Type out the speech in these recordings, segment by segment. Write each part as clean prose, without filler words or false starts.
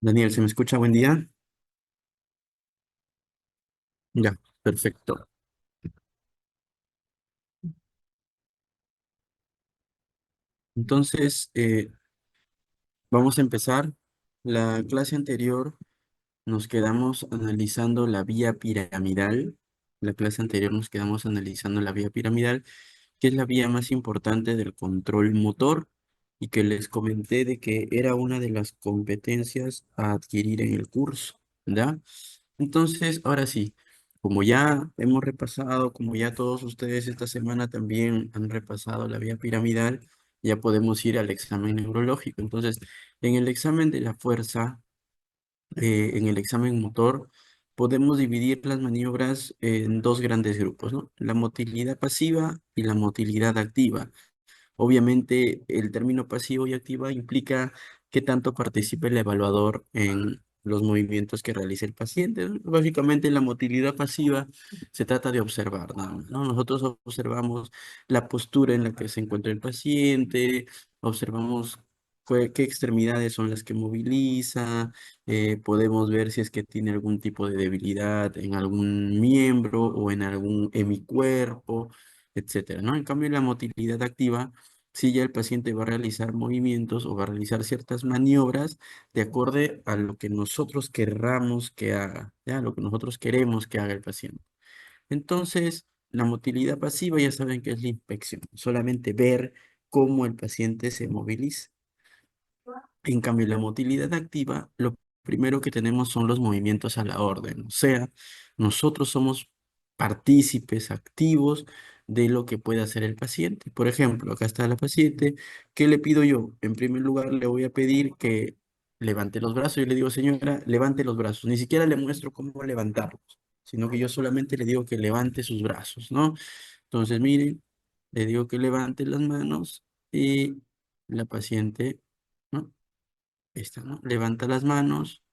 Daniel, ¿se me escucha? Buen día. Ya, perfecto. Entonces, vamos a empezar. La clase anterior nos quedamos analizando la vía piramidal. La clase anterior nos quedamos analizando la vía piramidal, que es la vía más importante del control motor y que les comenté de que era una de las competencias a adquirir en el curso, ¿ya? Entonces, ahora sí, como ya hemos repasado, como ya todos ustedes esta semana también han repasado la vía piramidal, ya podemos ir al examen neurológico. Entonces, en el examen de la fuerza, en el examen motor, podemos dividir las maniobras en dos grandes grupos, ¿no? La motilidad pasiva y la motilidad activa. Obviamente, el término pasivo y activa implica qué tanto participa el evaluador en los movimientos que realiza el paciente, ¿no? Básicamente, la motilidad pasiva se trata de observar, nada más, ¿no? Nosotros observamos la postura en la que se encuentra el paciente, observamos qué extremidades son las que moviliza, podemos ver si es que tiene algún tipo de debilidad en algún miembro o en algún hemicuerpo, etcétera, ¿no? En cambio, la motilidad activa, si ya el paciente va a realizar movimientos o va a realizar ciertas maniobras de acorde a lo que nosotros querramos que haga, ¿ya? Lo que nosotros queremos que haga el paciente. Entonces, la motilidad pasiva ya saben que es la inspección, solamente ver cómo el paciente se moviliza. En cambio, la motilidad activa, lo primero que tenemos son los movimientos a la orden. O sea, nosotros somos partícipes activos de lo que puede hacer el paciente. Por ejemplo, acá está la paciente. ¿Qué le pido yo? En primer lugar, le voy a pedir que levante los brazos. Yo le digo, señora, levante los brazos. Ni siquiera le muestro cómo levantarlos, sino que yo solamente le digo que levante sus brazos, ¿no? Entonces, miren, le digo que levante las manos y la paciente, ¿no? Esta, ¿no? Levanta las manos,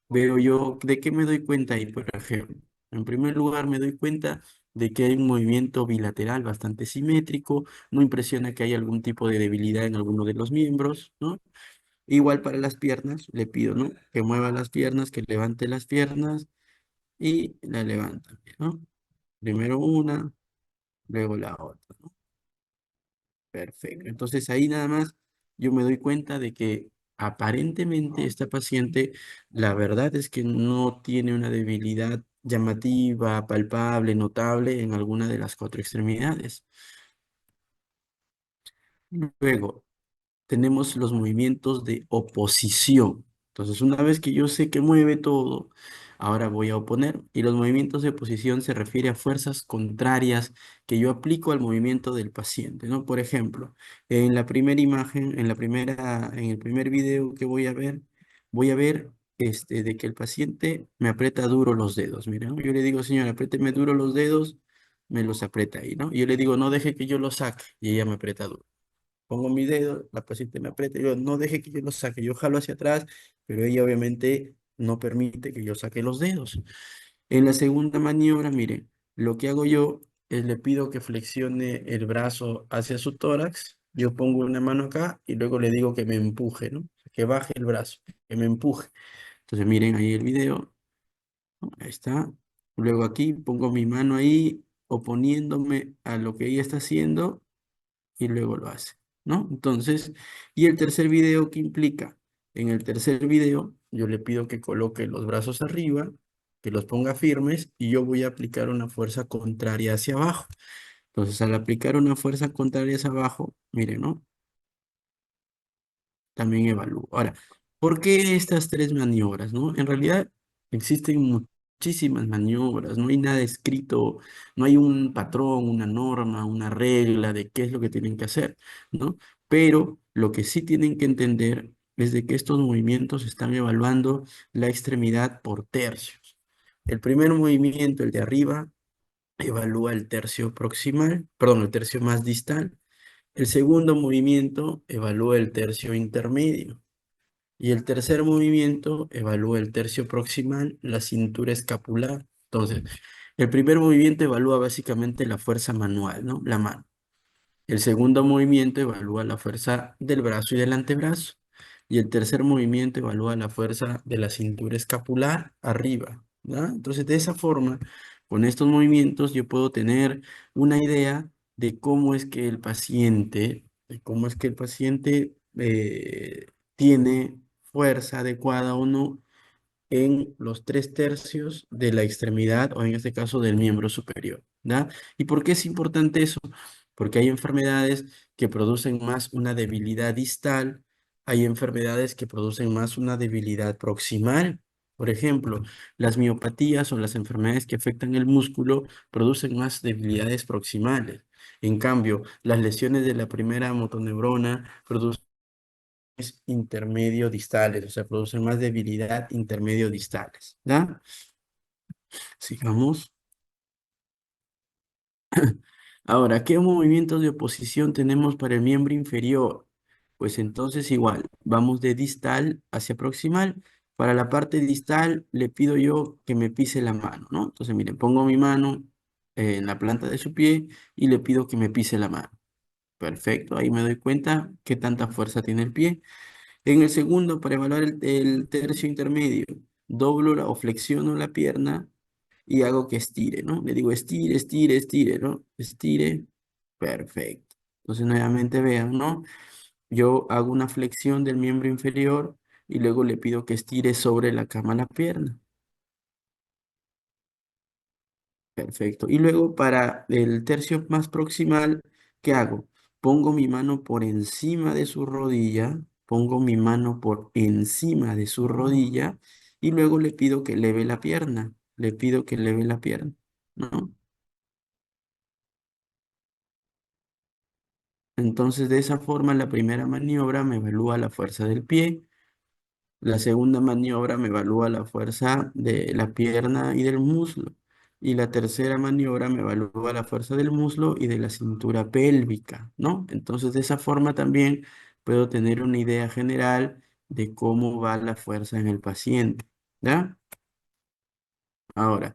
veo yo, ¿de qué me doy cuenta ahí, por ejemplo? En primer lugar, me doy cuenta de que hay un movimiento bilateral bastante simétrico, no impresiona que haya algún tipo de debilidad en alguno de los miembros, ¿no? Igual para las piernas, le pido, ¿no? Que mueva las piernas, que levante las piernas y la levanta, ¿no? Primero una, luego la otra, ¿no? Perfecto. Entonces ahí nada más yo me doy cuenta de que aparentemente esta paciente, la verdad es que no tiene una debilidad llamativa, palpable, notable en alguna de las cuatro extremidades. Luego, tenemos los movimientos de oposición. Entonces, una vez que yo sé que mueve todo, ahora voy a oponer. Y los movimientos de oposición se refiere a fuerzas contrarias que yo aplico al movimiento del paciente, ¿no? Por ejemplo, en la primera imagen, en el primer video que voy a ver de que el paciente me aprieta duro los dedos. Mira, ¿no? Yo le digo, señora, apriéteme duro los dedos, me los aprieta ahí, ¿no? Y yo le digo, no deje que yo los saque, y ella me aprieta duro. Pongo mi dedo, la paciente me aprieta, y yo no deje que yo lo saque, yo jalo hacia atrás, pero ella obviamente no permite que yo saque los dedos. En la segunda maniobra, miren, lo que hago yo es le pido que flexione el brazo hacia su tórax, yo pongo una mano acá y luego le digo que me empuje, ¿no? Que baje el brazo, que me empuje. Entonces miren ahí el video, ¿no? Ahí está. Luego aquí pongo mi mano ahí oponiéndome a lo que ella está haciendo y luego lo hace, ¿no? Entonces, y el tercer video, ¿qué implica? En el tercer video, yo le pido que coloque los brazos arriba, que los ponga firmes y yo voy a aplicar una fuerza contraria hacia abajo. Entonces, al aplicar una fuerza contraria hacia abajo, miren, ¿no? También evalúo. Ahora, ¿por qué estas tres maniobras, no? En realidad existen muchísimas maniobras, no hay nada escrito, no hay un patrón, una norma, una regla de qué es lo que tienen que hacer, ¿no? Pero lo que sí tienen que entender es de que estos movimientos están evaluando la extremidad por tercios. El primer movimiento, el de arriba, evalúa el tercio proximal, perdón, el tercio más distal. El segundo movimiento evalúa el tercio intermedio. Y el tercer movimiento evalúa el tercio proximal, la cintura escapular. Entonces, el primer movimiento evalúa básicamente la fuerza manual, ¿no? La mano. El segundo movimiento evalúa la fuerza del brazo y del antebrazo. Y el tercer movimiento evalúa la fuerza de la cintura escapular arriba, ¿ya? Entonces, de esa forma, con estos movimientos, yo puedo tener una idea de cómo es que el paciente, tiene fuerza adecuada o no en los tres tercios de la extremidad o en este caso del miembro superior, ¿da? ¿Y por qué es importante eso? Porque hay enfermedades que producen más una debilidad distal, hay enfermedades que producen más una debilidad proximal. Por ejemplo, las miopatías o las enfermedades que afectan el músculo producen más debilidades proximales. En cambio, las lesiones de la primera motoneurona producen intermedio distales, o sea, producen más debilidad intermedio distales, ¿ya? Sigamos. Ahora, ¿qué movimientos de oposición tenemos para el miembro inferior? Pues entonces igual, vamos de distal hacia proximal. Para la parte distal le pido yo que me pise la mano, ¿no? Entonces, miren, pongo mi mano en la planta de su pie y le pido que me pise la mano. Perfecto, ahí me doy cuenta qué tanta fuerza tiene el pie. En el segundo, para evaluar el tercio intermedio, doblo o flexiono la pierna y hago que estire, ¿no? Le digo estire, estire, estire, ¿no? Estire, perfecto. Entonces nuevamente vean, ¿no? Yo hago una flexión del miembro inferior y luego le pido que estire sobre la cama la pierna. Perfecto. Y luego para el tercio más proximal, ¿qué hago? Pongo mi mano por encima de su rodilla, pongo mi mano por encima de su rodilla y luego le pido que eleve la pierna, le pido que eleve la pierna, ¿no? Entonces de esa forma la primera maniobra me evalúa la fuerza del pie. La segunda maniobra me evalúa la fuerza de la pierna y del muslo. Y la tercera maniobra me evalúa la fuerza del muslo y de la cintura pélvica, ¿no? Entonces, de esa forma también puedo tener una idea general de cómo va la fuerza en el paciente, ¿ya? Ahora,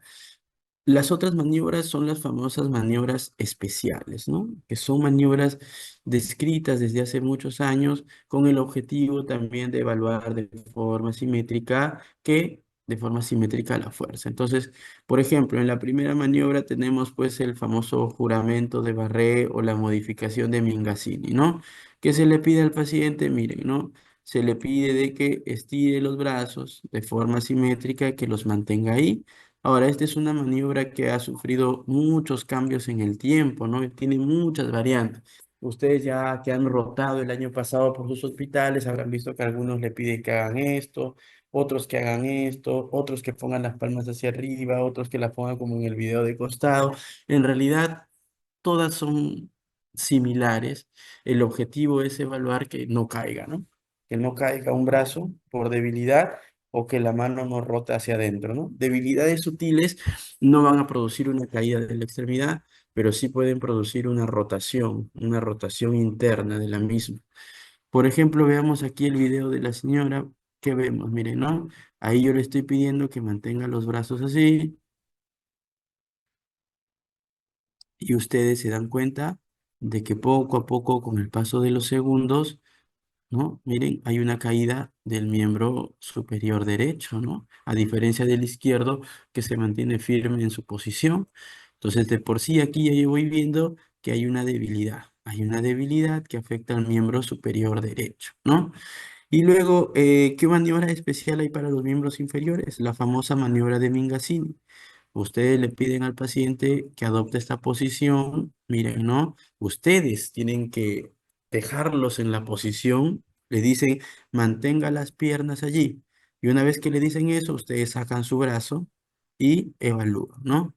las otras maniobras son las famosas maniobras especiales, ¿no? Que son maniobras descritas desde hace muchos años con el objetivo también de evaluar de forma simétrica la fuerza. Entonces, por ejemplo, en la primera maniobra tenemos pues el famoso juramento de Barré o la modificación de Mingasini, ¿no? Que se le pide al paciente, miren, ¿no? Se le pide de que estire los brazos de forma simétrica, que los mantenga ahí. Ahora, esta es una maniobra que ha sufrido muchos cambios en el tiempo, ¿no? Tiene muchas variantes. Ustedes ya que han rotado el año pasado por sus hospitales habrán visto que algunos le piden que hagan esto, otros que hagan esto, otros que pongan las palmas hacia arriba, otros que la pongan como en el video de costado. En realidad, todas son similares. El objetivo es evaluar que no caiga, ¿no? Que no caiga un brazo por debilidad o que la mano no rote hacia adentro, ¿no? Debilidades sutiles no van a producir una caída de la extremidad, pero sí pueden producir una rotación interna de la misma. Por ejemplo, veamos aquí el video de la señora que vemos, miren, ¿no? Ahí yo le estoy pidiendo que mantenga los brazos así y ustedes se dan cuenta de que poco a poco, con el paso de los segundos, ¿no? Miren, hay una caída del miembro superior derecho, ¿no? A diferencia del izquierdo que se mantiene firme en su posición. Entonces, de por sí aquí ya yo voy viendo que hay una debilidad. Hay una debilidad que afecta al miembro superior derecho, ¿no? Y luego, ¿qué maniobra especial hay para los miembros inferiores? La famosa maniobra de Mingasini. Ustedes le piden al paciente que adopte esta posición. Miren, ¿no? Ustedes tienen que dejarlos en la posición. Le dicen, mantenga las piernas allí. Y una vez que le dicen eso, ustedes sacan su brazo y evalúan, ¿no?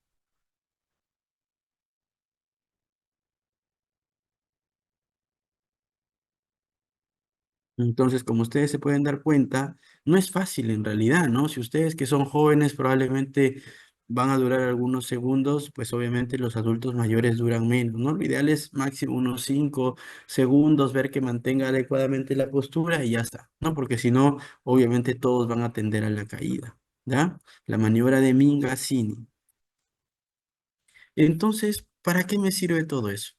Entonces, como ustedes se pueden dar cuenta, no es fácil en realidad, ¿no? Si ustedes que son jóvenes probablemente van a durar algunos segundos, pues obviamente los adultos mayores duran menos, ¿no? Lo ideal es máximo unos 5 segundos, ver que mantenga adecuadamente la postura y ya está, ¿no? Porque si no, obviamente todos van a tender a la caída, ¿ya? La maniobra de Mingasini. Entonces, ¿para qué me sirve todo eso?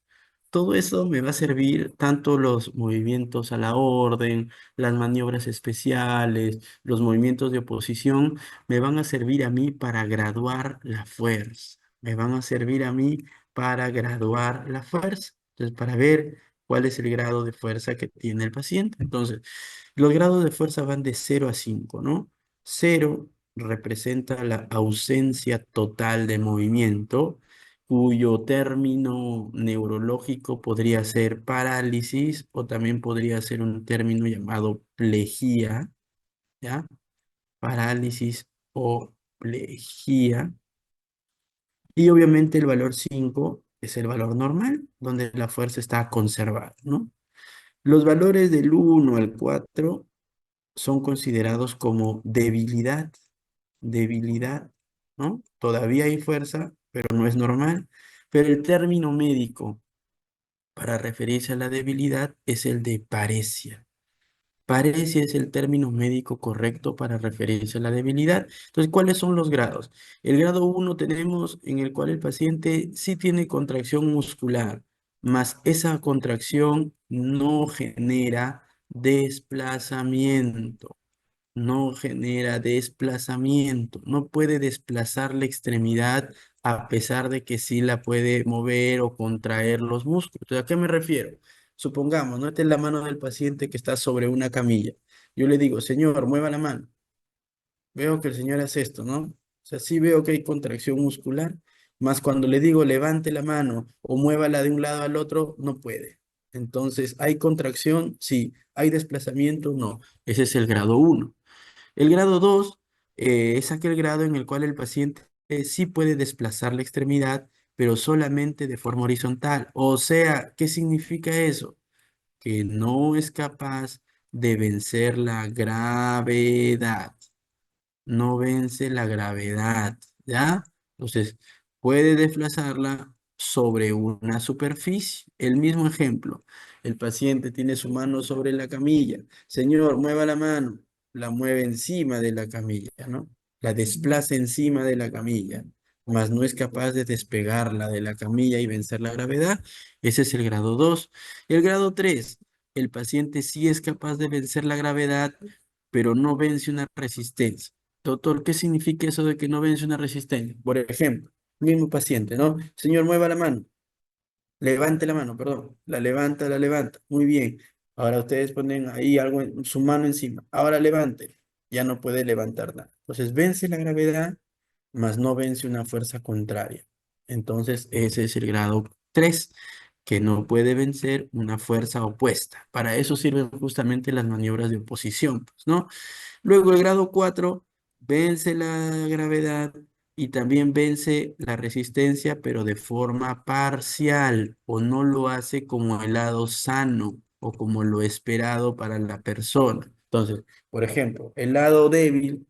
todo eso me va a servir tanto los movimientos a la orden, las maniobras especiales, los movimientos de oposición, me van a servir a mí para graduar la fuerza. Me van a servir a mí para graduar la fuerza. Entonces, para ver cuál es el grado de fuerza que tiene el paciente. Entonces, los grados de fuerza van de 0 a 5, ¿no? 0 representa la ausencia total de movimiento, cuyo término neurológico podría ser parálisis o también podría ser un término llamado plejía, ¿ya? Parálisis o plejía. Y obviamente el valor 5 es el valor normal, donde la fuerza está conservada, ¿no? Los valores del 1 al 4 son considerados como debilidad, debilidad, ¿no? Todavía hay fuerza, pero no es normal. Pero el término médico para referirse a la debilidad es el de paresia. Paresia es el término médico correcto para referirse a la debilidad. Entonces, ¿cuáles son los grados? El grado 1 tenemos en el cual el paciente sí tiene contracción muscular, mas esa contracción no genera desplazamiento, no genera desplazamiento, no puede desplazar la extremidad a pesar de que sí la puede mover o contraer los músculos. Entonces, ¿a qué me refiero? Supongamos, no, esta es la mano del paciente que está sobre una camilla. Yo le digo, señor, mueva la mano. Veo que el señor hace esto, ¿no? O sea, sí veo que hay contracción muscular, más cuando le digo levante la mano o muévala de un lado al otro, no puede. Entonces, ¿hay contracción? Sí. ¿Hay desplazamiento? No. Ese es el grado 1. El grado 2 es aquel grado en el cual el paciente sí puede desplazar la extremidad, pero solamente de forma horizontal. O sea, ¿qué significa eso? Que no es capaz de vencer la gravedad, no vence la gravedad, ¿ya? Entonces, puede desplazarla sobre una superficie. El mismo ejemplo, el paciente tiene su mano sobre la camilla. Señor, mueva la mano. La mueve encima de la camilla, ¿no? La desplaza encima de la camilla, mas no es capaz de despegarla de la camilla y vencer la gravedad. Ese es el grado 2. El grado 3, el paciente sí es capaz de vencer la gravedad, pero no vence una resistencia. Doctor, ¿qué significa eso de que no vence una resistencia? Por ejemplo, mismo paciente, ¿no? Señor, mueva la mano. Levante la mano, perdón. La levanta, la levanta. Muy bien. Ahora ustedes ponen ahí algo en su mano encima. Ahora levante. Ya no puede levantar nada. Entonces vence la gravedad, mas no vence una fuerza contraria. Entonces ese es el grado 3, que no puede vencer una fuerza opuesta. Para eso sirven justamente las maniobras de oposición, pues, ¿no? Luego el grado 4 vence la gravedad y también vence la resistencia, pero de forma parcial, o no lo hace como el lado sano o como lo esperado para la persona. Entonces, por ejemplo, el lado débil,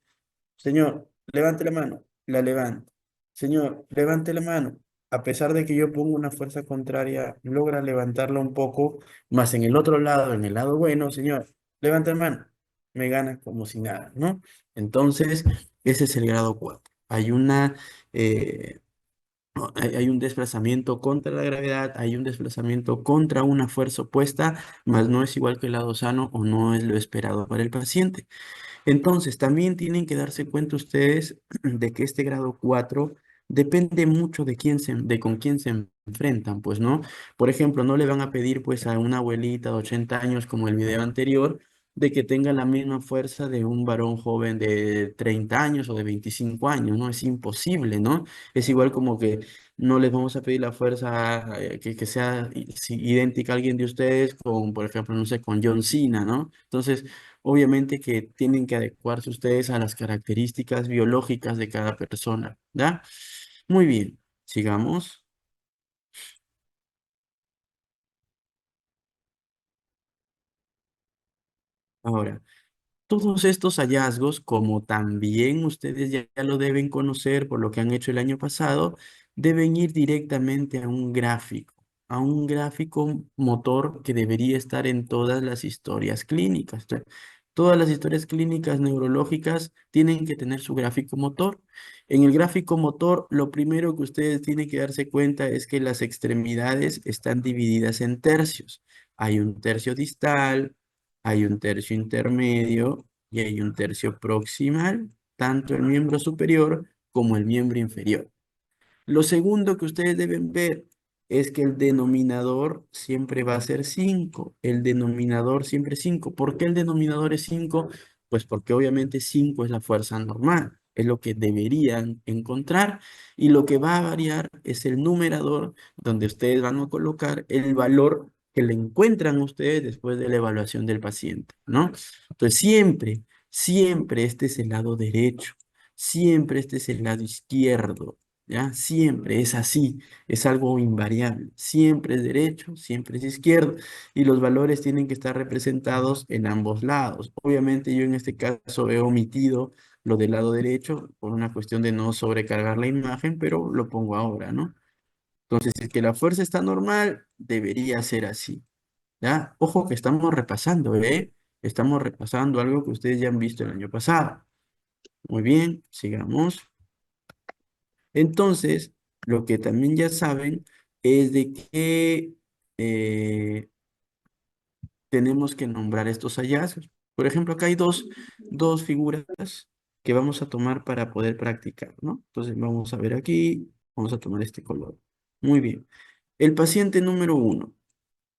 señor, levante la mano, la levanta. Señor, levante la mano. A pesar de que yo pongo una fuerza contraria, logra levantarla un poco, más en el otro lado, en el lado bueno, señor, levanta la mano, me gana como si nada, ¿no? Entonces, ese es el grado 4. Eh, hay un desplazamiento contra la gravedad, hay un desplazamiento contra una fuerza opuesta, más no es igual que el lado sano o no es lo esperado para el paciente. Entonces, también tienen que darse cuenta ustedes de que este grado 4 depende mucho de de con quién se enfrentan, pues, ¿no? Por ejemplo, no le van a pedir, pues, a una abuelita de 80 años, como el video anterior, de que tenga la misma fuerza de un varón joven de 30 años o de 25 años, ¿no? Es imposible, ¿no? Es igual como que no les vamos a pedir la fuerza que sea idéntica a alguien de ustedes con, por ejemplo, no sé, con John Cena, ¿no? Entonces, obviamente que tienen que adecuarse ustedes a las características biológicas de cada persona, ¿ya? Muy bien, sigamos. Ahora, todos estos hallazgos, como también ustedes ya lo deben conocer por lo que han hecho el año pasado, deben ir directamente a un gráfico motor que debería estar en todas las historias clínicas. Todas las historias clínicas neurológicas tienen que tener su gráfico motor. En el gráfico motor, lo primero que ustedes tienen que darse cuenta es que las extremidades están divididas en tercios. Hay un tercio distal, hay un tercio intermedio y hay un tercio proximal, tanto el miembro superior como el miembro inferior. Lo segundo que ustedes deben ver es que el denominador siempre va a ser 5. El denominador siempre es 5. ¿Por qué el denominador es 5? Pues porque obviamente 5 es la fuerza normal. Es lo que deberían encontrar. Y lo que va a variar es el numerador donde ustedes van a colocar el valor que le encuentran ustedes después de la evaluación del paciente, ¿no? Entonces siempre este es el lado derecho. Siempre este es el lado izquierdo. ¿Ya? Siempre es así, es algo invariable. Siempre es derecho, siempre es izquierdo. Y los valores tienen que estar representados en ambos lados. Obviamente yo en este caso he omitido lo del lado derecho por una cuestión de no sobrecargar la imagen, pero lo pongo ahora, ¿no? Entonces, si es que la fuerza está normal, debería ser así. ¿Ya? Ojo que estamos repasando, ¿eh? Estamos repasando algo que ustedes ya han visto el año pasado. Muy bien, sigamos. Entonces, lo que también ya saben es de que tenemos que nombrar estos hallazgos. Por ejemplo, acá hay dos figuras que vamos a tomar para poder practicar, ¿no? Entonces, vamos a ver aquí, vamos a tomar este color. Muy bien. El paciente número 1.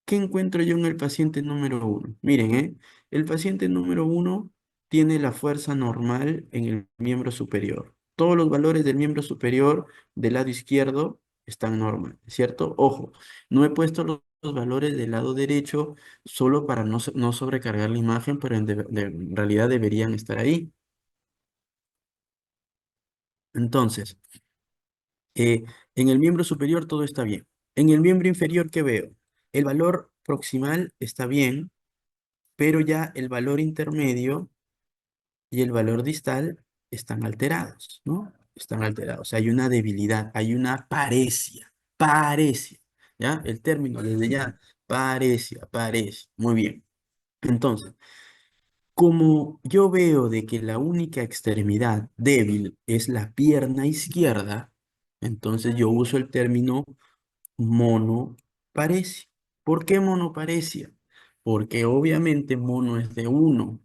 ¿Qué encuentro yo en el paciente número 1? Miren, el paciente número 1 tiene la fuerza normal en el miembro superior. Todos los valores del miembro superior del lado izquierdo están normales, ¿cierto? Ojo, no he puesto los valores del lado derecho solo para no sobrecargar la imagen, pero en realidad deberían estar ahí. Entonces, eh, en el miembro superior todo está bien. En el miembro inferior, ¿qué veo? El valor proximal está bien, pero ya el valor intermedio y el valor distal están alterados, ¿no? Están alterados. Hay una debilidad, hay una parecia, ¿ya? El término desde ya, parecia. Muy bien. Entonces, como yo veo de que la única extremidad débil es la pierna izquierda, entonces yo uso el término monoparesia. ¿Por qué monoparesia? Porque obviamente mono es de uno.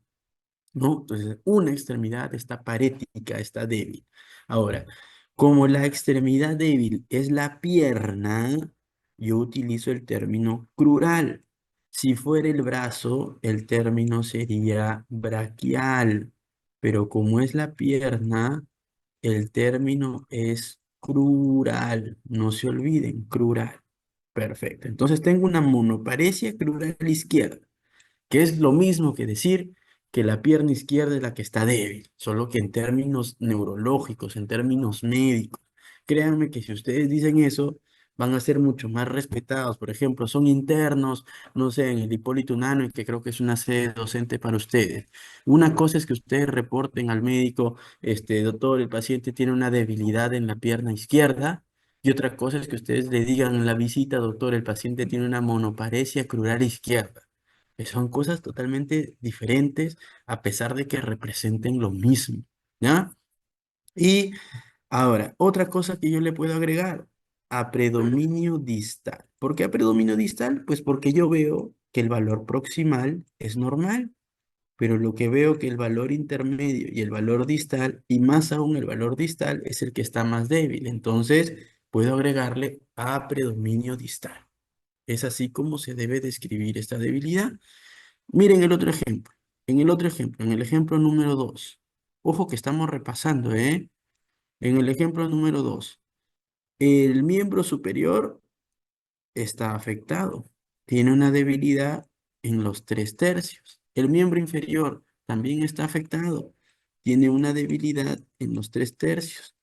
¿No? Entonces, una extremidad está parética, está débil. Ahora, como la extremidad débil es la pierna, yo utilizo el término crural. Si fuera el brazo, el término sería braquial, pero como es la pierna, el término es crural. No se olviden, crural. Perfecto. Entonces tengo una monoparesia crural izquierda, que es lo mismo que decir que la pierna izquierda es la que está débil, solo que en términos neurológicos, en términos médicos. Créanme que si ustedes dicen eso, van a ser mucho más respetados. Por ejemplo, son internos, no sé, en el Hipólito Unanue, que creo que es una sede docente para ustedes. Una cosa es que ustedes reporten al médico, doctor, el paciente tiene una debilidad en la pierna izquierda. Y otra cosa es que ustedes le digan en la visita, doctor, el paciente tiene una monoparesia crural izquierda. Son cosas totalmente diferentes a pesar de que representen lo mismo, ¿ya? Y ahora, otra cosa que yo le puedo agregar, a predominio distal. ¿Por qué a predominio distal? Pues porque yo veo que el valor proximal es normal, pero lo que veo que el valor intermedio y el valor distal, y más aún el valor distal, es el que está más débil. Entonces, puedo agregarle a predominio distal. Es así como se debe describir esta debilidad. Miren el otro ejemplo. En el otro ejemplo, en el ejemplo número 2. Ojo que estamos repasando, ¿eh? En el ejemplo número 2, el miembro superior está afectado. Tiene una debilidad en los 3 tercios. El miembro inferior también está afectado. Tiene una debilidad en los 3 tercios.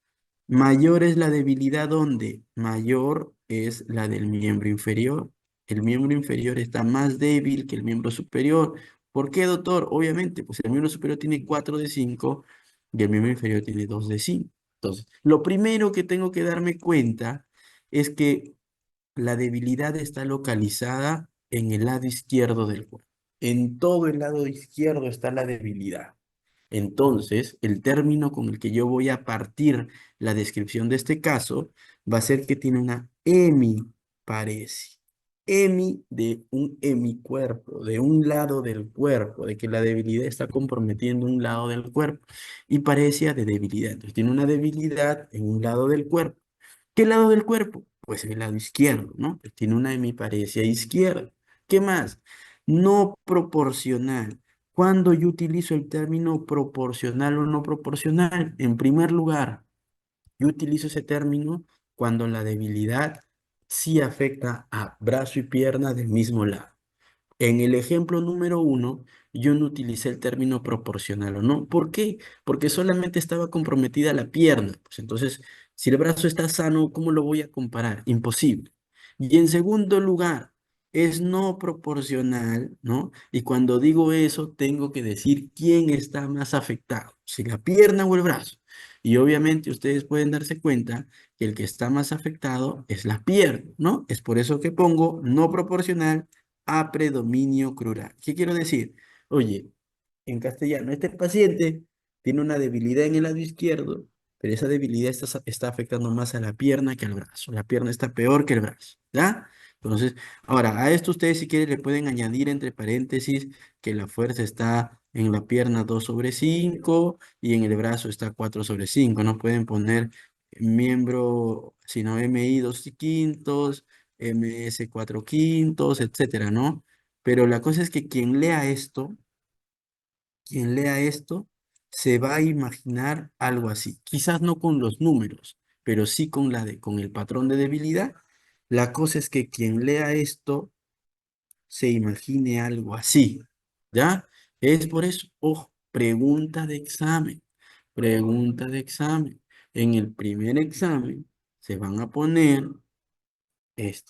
Mayor es la debilidad donde mayor es la del miembro inferior. El miembro inferior está más débil que el miembro superior. ¿Por qué, doctor? Obviamente, pues el miembro superior tiene 4 de 5 y el miembro inferior tiene 2 de 5. Entonces, lo primero que tengo que darme cuenta es que la debilidad está localizada en el lado izquierdo del cuerpo. En todo el lado izquierdo está la debilidad. Entonces, el término con el que yo voy a partir la descripción de este caso va a ser que tiene una hemiparesia. Hemi de un hemicuerpo, de un lado del cuerpo, de que la debilidad está comprometiendo un lado del cuerpo. Y parecia de debilidad. Entonces, tiene una debilidad en un lado del cuerpo. ¿Qué lado del cuerpo? Pues el lado izquierdo, ¿no? Pues tiene una hemiparesia izquierda. ¿Qué más? No proporcional. Cuando yo utilizo el término proporcional o no proporcional, en primer lugar, yo utilizo ese término cuando la debilidad sí afecta a brazo y pierna del mismo lado. En el ejemplo número uno, yo no utilicé el término proporcional o no. ¿Por qué? Porque solamente estaba comprometida la pierna. Pues entonces, si el brazo está sano, ¿cómo lo voy a comparar? Imposible. Y en segundo lugar, es no proporcional, ¿no? Y cuando digo eso, tengo que decir quién está más afectado, si la pierna o el brazo. Y obviamente ustedes pueden darse cuenta que el que está más afectado es la pierna, ¿no? Es por eso que pongo no proporcional a predominio crural. ¿Qué quiero decir? Oye, en castellano, este paciente tiene una debilidad en el lado izquierdo, pero esa debilidad está afectando más a la pierna que al brazo. La pierna está peor que el brazo, ¿ya? Entonces, ahora, a esto ustedes si quieren le pueden añadir entre paréntesis que la fuerza está en la pierna 2/5 y en el brazo está 4/5. No pueden poner miembro, sino MI 2/5, MS 4/5, etcétera, ¿no? Pero la cosa es que quien lea esto se va a imaginar algo así. Quizás no con los números, pero sí con el patrón de debilidad. La cosa es que quien lea esto se imagine algo así, ¿ya? Es por eso, ojo, pregunta de examen. En el primer examen se van a poner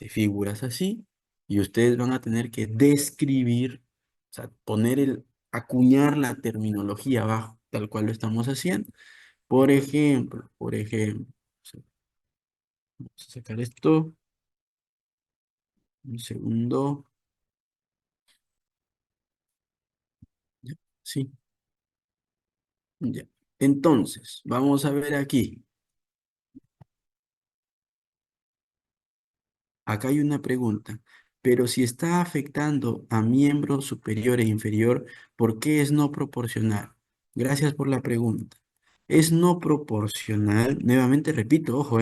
figuras así, y ustedes van a tener que describir, o sea, acuñar la terminología abajo, tal cual lo estamos haciendo. Por ejemplo, vamos a sacar esto, un segundo, ya, sí, ya. Entonces, vamos a ver aquí. Acá hay una pregunta, pero si está afectando a miembro superior e inferior, ¿por qué es no proporcional? Gracias por la pregunta. Es no proporcional, nuevamente repito, ojo,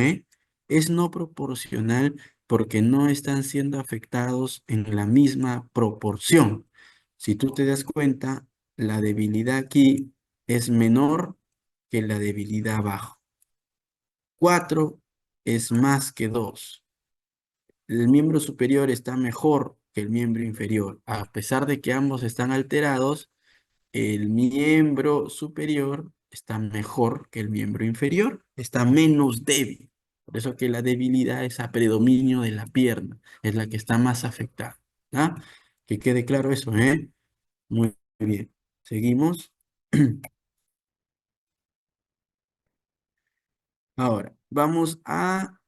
es no proporcional porque no están siendo afectados en la misma proporción. Si tú te das cuenta, la debilidad aquí es menor que la debilidad abajo. 4 es más que 2. El miembro superior está mejor que el miembro inferior. A pesar de que ambos están alterados, el miembro superior está mejor que el miembro inferior, está menos débil. Por eso que la debilidad es a predominio de la pierna, es la que está más afectada. ¿Ah? Que quede claro eso, ¿eh? Muy bien. Seguimos. Ahora, vamos a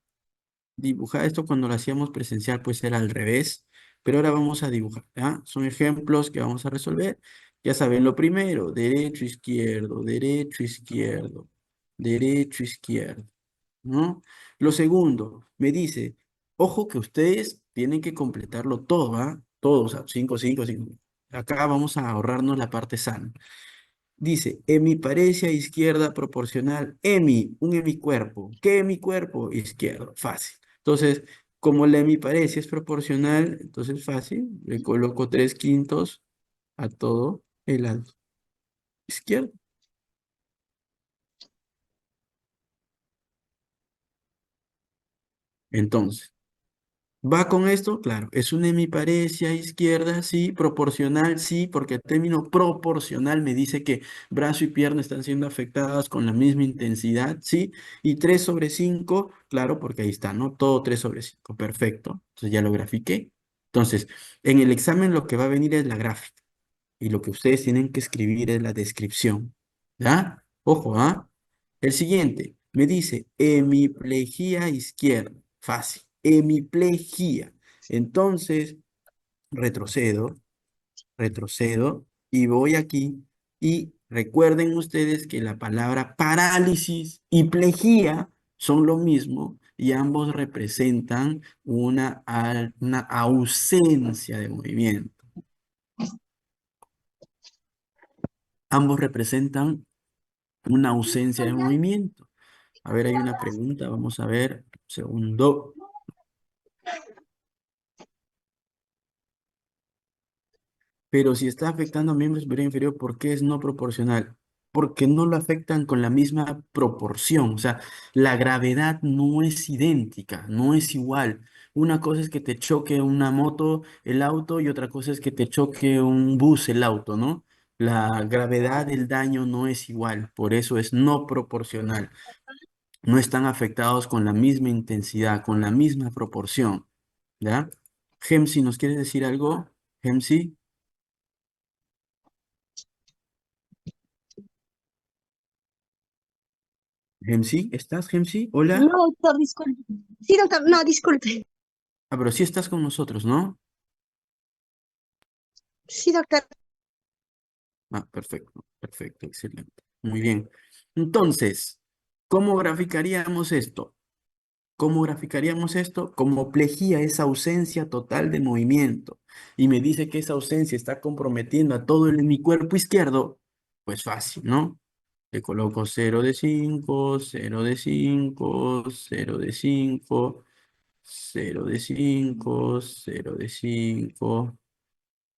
dibujar esto cuando lo hacíamos presencial, pues era al revés, pero ahora vamos a dibujar, ¿ya? Son ejemplos que vamos a resolver. Ya saben, lo primero, derecho, izquierdo, derecho, izquierdo, derecho, izquierdo, ¿no? Lo segundo, me dice, ojo que ustedes tienen que completarlo todo, ¿ah? Todo, o sea, 5, 5, 5. Acá vamos a ahorrarnos la parte sana. Dice, hemiparesia izquierda proporcional, un hemicuerpo. ¿Qué hemicuerpo? Izquierdo, fácil. Entonces, como la hemiparesia es proporcional, entonces fácil, le coloco 3/5 a todo el lado izquierdo. Entonces, ¿va con esto? Claro, es una hemiparesia izquierda, sí, proporcional, sí, porque el término proporcional me dice que brazo y pierna están siendo afectadas con la misma intensidad, sí, y 3/5, claro, porque ahí está, ¿no? Todo 3/5, perfecto. Entonces ya lo grafiqué. Entonces, en el examen lo que va a venir es la gráfica y lo que ustedes tienen que escribir es la descripción, ¿ya? Ojo, ¿ah? El siguiente me dice hemiplegia izquierda. Fácil. Hemiplegia. Entonces, retrocedo. retrocedo y voy aquí y recuerden ustedes que la palabra parálisis y plejía son lo mismo y ambos representan una ausencia de movimiento. Ambos representan una ausencia de movimiento. A ver, hay una pregunta, vamos a ver, segundo. Pero si está afectando a miembro superior e inferior, ¿por qué es no proporcional? Porque no lo afectan con la misma proporción. O sea, la gravedad no es idéntica, no es igual. Una cosa es que te choque una moto, el auto, y otra cosa es que te choque un bus, el auto, ¿no? La gravedad del daño no es igual, por eso es no proporcional. No están afectados con la misma intensidad, con la misma proporción, ¿ya? Gemsi, ¿nos quieres decir algo? Gemsi. Gemsi, ¿estás, Gemsi? No, Hola. doctor, disculpe. Sí, doctor, no, disculpe. Ah, pero sí estás con nosotros, ¿no? Sí, doctor. Ah, perfecto, perfecto, excelente. Muy bien. Entonces, ¿cómo graficaríamos esto? ¿Cómo graficaríamos esto? Como plejía es ausencia total de movimiento y me dice que esa ausencia está comprometiendo a todo mi cuerpo izquierdo, pues fácil, ¿no? Le coloco 0 de 5, 0 de 5, 0 de 5, 0 de 5, 0 de 5.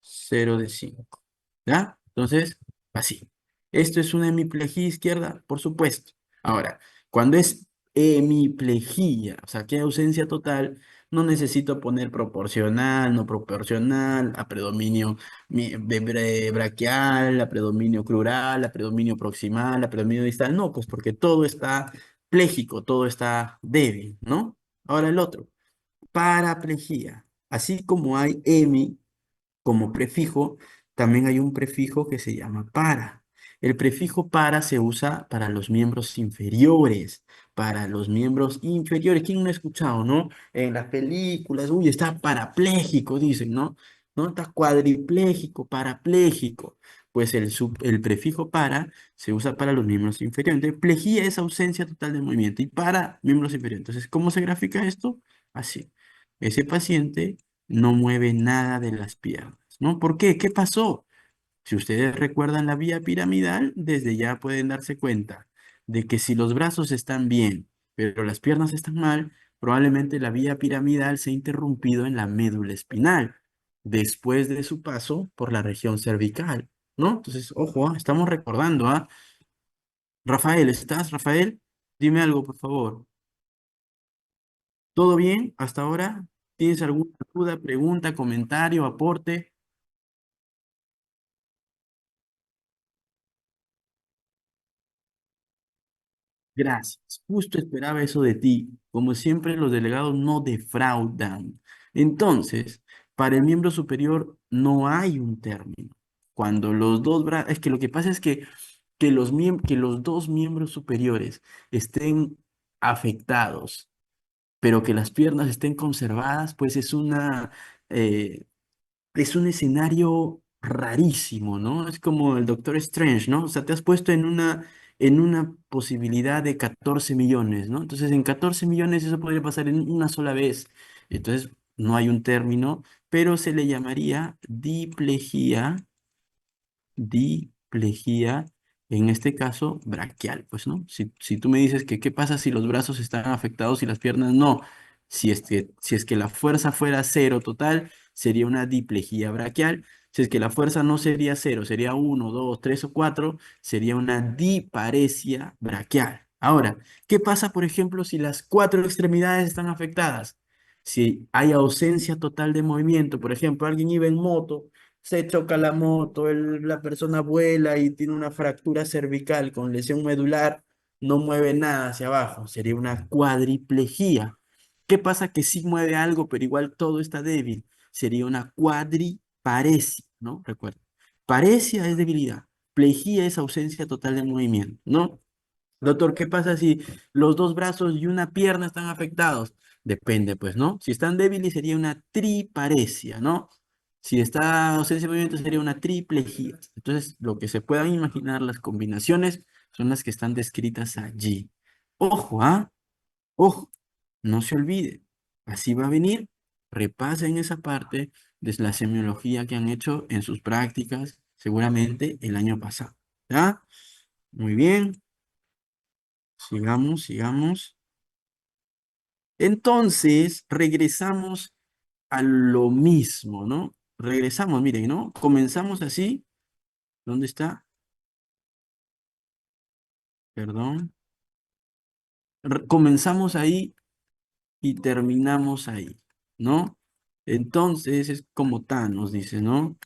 0 de 5. ¿Ya? Entonces, así. ¿Esto es una hemiplegia izquierda? Por supuesto. Ahora, cuando es hemiplegia, o sea, que hay ausencia total, no necesito poner proporcional, no proporcional, a predominio braquial, a predominio crural, a predominio proximal, a predominio distal. No, pues porque todo está pléjico, todo está débil, ¿no? Ahora el otro, paraplegia. Así como hay hemi como prefijo, también hay un prefijo que se llama para. El prefijo para se usa para los miembros inferiores, para los miembros inferiores. ¿Quién no ha escuchado, no? En las películas, uy, está parapléjico, dicen, ¿no? ¿No? Está cuadripléjico, parapléjico. Pues el prefijo para se usa para los miembros inferiores. Entonces, plejía es ausencia total de movimiento y para miembros inferiores. Entonces, ¿cómo se grafica esto? Así. Ese paciente no mueve nada de las piernas, ¿no? ¿Por qué? ¿Qué pasó? Si ustedes recuerdan la vía piramidal, desde ya pueden darse cuenta de que si los brazos están bien, pero las piernas están mal, probablemente la vía piramidal se ha interrumpido en la médula espinal, después de su paso por la región cervical, ¿no? Entonces, ojo, estamos recordando, ¿ah? Rafael, ¿estás, Rafael? Dime algo, por favor. ¿Todo bien hasta ahora? ¿Tienes alguna duda, pregunta, comentario, aporte? Gracias. Justo esperaba eso de ti. Como siempre, los delegados no defraudan. Entonces, para el miembro superior no hay un término. Cuando los dos brazos, es que lo que pasa es que los dos miembros superiores estén afectados, pero que las piernas estén conservadas, pues eh, es un escenario rarísimo, ¿no? Es como el Doctor Strange, ¿no? O sea, te has puesto en una posibilidad de 14 millones, ¿no? Entonces, en 14 millones eso podría pasar en una sola vez. Entonces, no hay un término, pero se le llamaría diplegia, diplejía, en este caso braquial, pues, ¿no? Si tú me dices que qué pasa si los brazos están afectados y las piernas no, si es que la fuerza fuera cero total, sería una diplejía braquial. Si es que la fuerza no sería cero, sería uno, dos, tres o cuatro, sería una diparesia braquial. Ahora, ¿qué pasa, por ejemplo, si las cuatro extremidades están afectadas? Si hay ausencia total de movimiento, por ejemplo, alguien iba en moto, se choca la moto, la persona vuela y tiene una fractura cervical con lesión medular, no mueve nada hacia abajo, sería una cuadriplejía. ¿Qué pasa? Que sí mueve algo, pero igual todo está débil. Sería una cuadriparesia, ¿no? Recuerda, paresia es debilidad, plejía es ausencia total de movimiento, ¿no? Doctor, ¿qué pasa si los dos brazos y una pierna están afectados? Depende, pues, ¿no? Si están débiles sería una triparesia, ¿no? Si está ausencia de movimiento sería una triplejía. Entonces, lo que se puedan imaginar, las combinaciones son las que están descritas allí. Ojo, ¿ah? Ojo, no se olvide. Así va a venir. Repasen esa parte de la semiología que han hecho en sus prácticas, seguramente el año pasado. ¿Ya? Muy bien. Sigamos, sigamos. Entonces, regresamos a lo mismo, ¿no? Regresamos, miren, ¿no? Comenzamos así. ¿Dónde está? Perdón. Comenzamos ahí y terminamos ahí, ¿no? Entonces es como Thanos dice, ¿no?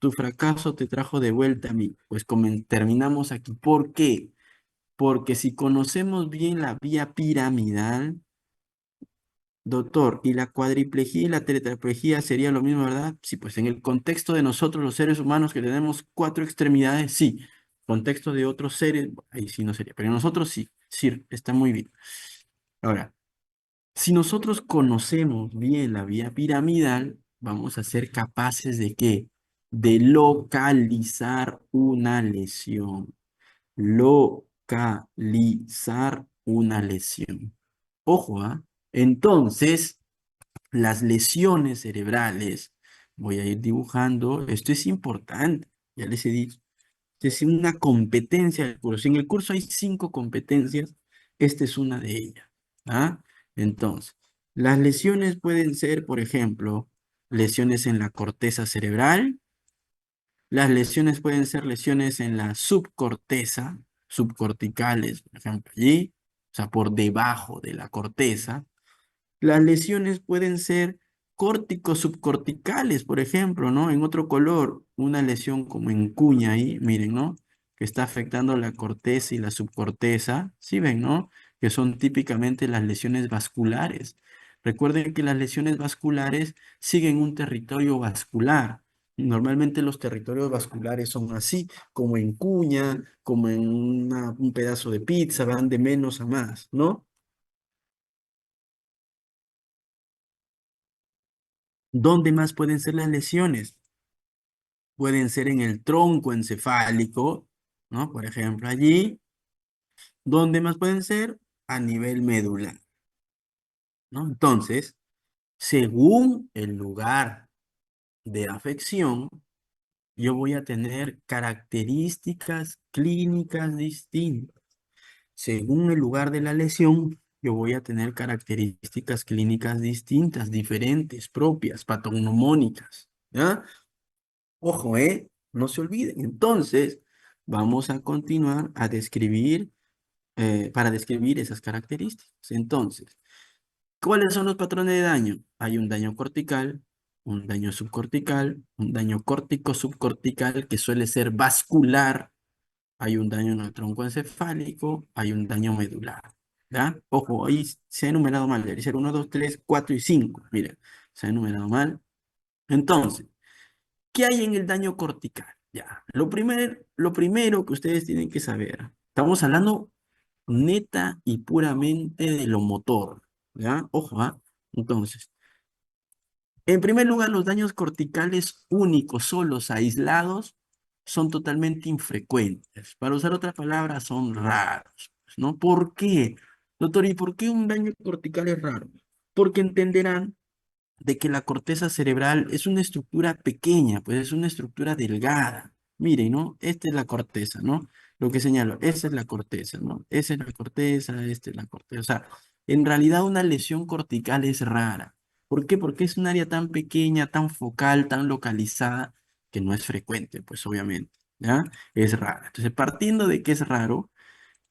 Tu fracaso te trajo de vuelta a mí. Pues terminamos aquí. ¿Por qué? Porque si conocemos bien la vía piramidal, doctor, y la cuadriplejía y la tetraplejía sería lo mismo, ¿verdad? Sí, pues en el contexto de nosotros los seres humanos que tenemos cuatro extremidades, sí. Contexto de otros seres, ahí sí no sería, pero nosotros sí, sí, está muy bien. Ahora, si nosotros conocemos bien la vía piramidal, vamos a ser capaces de ¿qué? De localizar una lesión. Localizar una lesión. Ojo, ¿ah? Entonces, las lesiones cerebrales, voy a ir dibujando, esto es importante, ya les he dicho, es una competencia del curso. En el curso hay 5 competencias, esta es una de ellas. ¿Ah? Entonces, las lesiones pueden ser, por ejemplo, lesiones en la corteza cerebral, las lesiones pueden ser lesiones en la subcorteza, subcorticales, por ejemplo, allí, o sea, por debajo de la corteza. Las lesiones pueden ser córticos subcorticales, por ejemplo, ¿no? En otro color, una lesión como en cuña ahí, miren, ¿no? Que está afectando la corteza y la subcorteza, ¿sí ven, no? Que son típicamente las lesiones vasculares. Recuerden que las lesiones vasculares siguen un territorio vascular. Normalmente los territorios vasculares son así, como en cuña, como en un pedazo de pizza, van de menos a más, ¿no? ¿Dónde más pueden ser las lesiones? Pueden ser en el tronco encefálico, ¿no? Por ejemplo, allí. ¿Dónde más pueden ser? A nivel medular, ¿no? Entonces, según el lugar de afección, yo voy a tener características clínicas distintas. Según el lugar de la lesión, yo voy a tener características clínicas distintas, diferentes, propias, patognomónicas, ¿ya? Ojo, ¿eh? No se olviden. Entonces, vamos a continuar a describir, para describir esas características. Entonces, ¿cuáles son los patrones de daño? Hay un daño cortical, un daño subcortical, un daño córtico-subcortical que suele ser vascular, hay un daño en el tronco encefálico, hay un daño medular. ¿Ya? Ojo, ahí se ha enumerado mal. Debe ser 1, 2, 3, 4 y 5. Miren, se ha enumerado mal. Entonces, ¿qué hay en el daño cortical? Ya, lo primero que ustedes tienen que saber, estamos hablando neta y puramente de lo motor, ¿ya? Ojo, ¿ah? Entonces, en primer lugar, los daños corticales únicos, solos, aislados, son totalmente infrecuentes. Para usar otra palabra, son raros, ¿no? ¿Por qué? Doctor, ¿y por qué un daño cortical es raro? Porque entenderán de que la corteza cerebral es una estructura pequeña, pues es una estructura delgada. Miren, ¿no? Esta es la corteza, ¿no? Lo que señalo, esa es la corteza, ¿no? Esa es la corteza, esta es la corteza. O sea, en realidad una lesión cortical es rara. ¿Por qué? Porque es un área tan pequeña, tan focal, tan localizada, que no es frecuente, pues obviamente, ¿ya? Es rara. Entonces, partiendo de que es raro,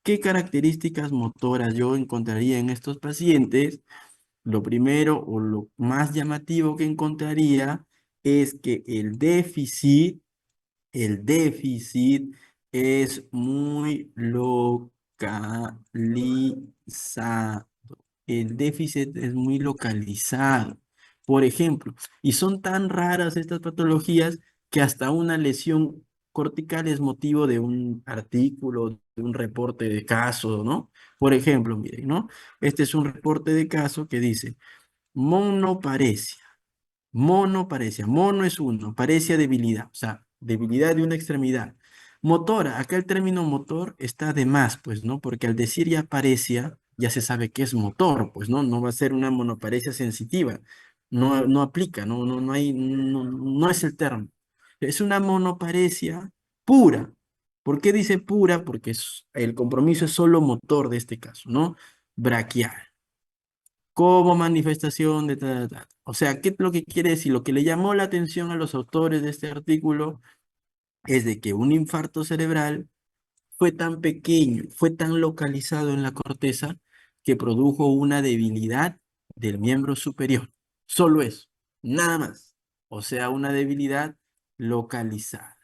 ¿qué características motoras yo encontraría en estos pacientes? Lo primero o lo más llamativo que encontraría es que el déficit es muy localizado. El déficit es muy localizado. Por ejemplo, y son tan raras estas patologías que hasta una lesión cortical es motivo de un artículo, de un reporte de caso, ¿no? Por ejemplo, miren, ¿no? Este es un reporte de caso que dice monoparesia. Monoparesia. Mono es uno, paresia debilidad, o sea, debilidad de una extremidad. Motora, acá el término motor está de más, pues, ¿no? Porque al decir ya paresia, ya se sabe que es motor, pues, ¿no? No va a ser una monoparesia sensitiva. No, no aplica, no hay, no es el término. Es una monoparesia pura. ¿Por qué dice pura? Porque el compromiso es solo motor de este caso, ¿no? Braquial como manifestación de ta. O sea, ¿qué es lo que quiere decir? Lo que le llamó la atención a los autores de este artículo es de que un infarto cerebral fue tan pequeño, fue tan localizado en la corteza que produjo una debilidad del miembro superior. Solo eso, nada más. O sea, una debilidad localizada.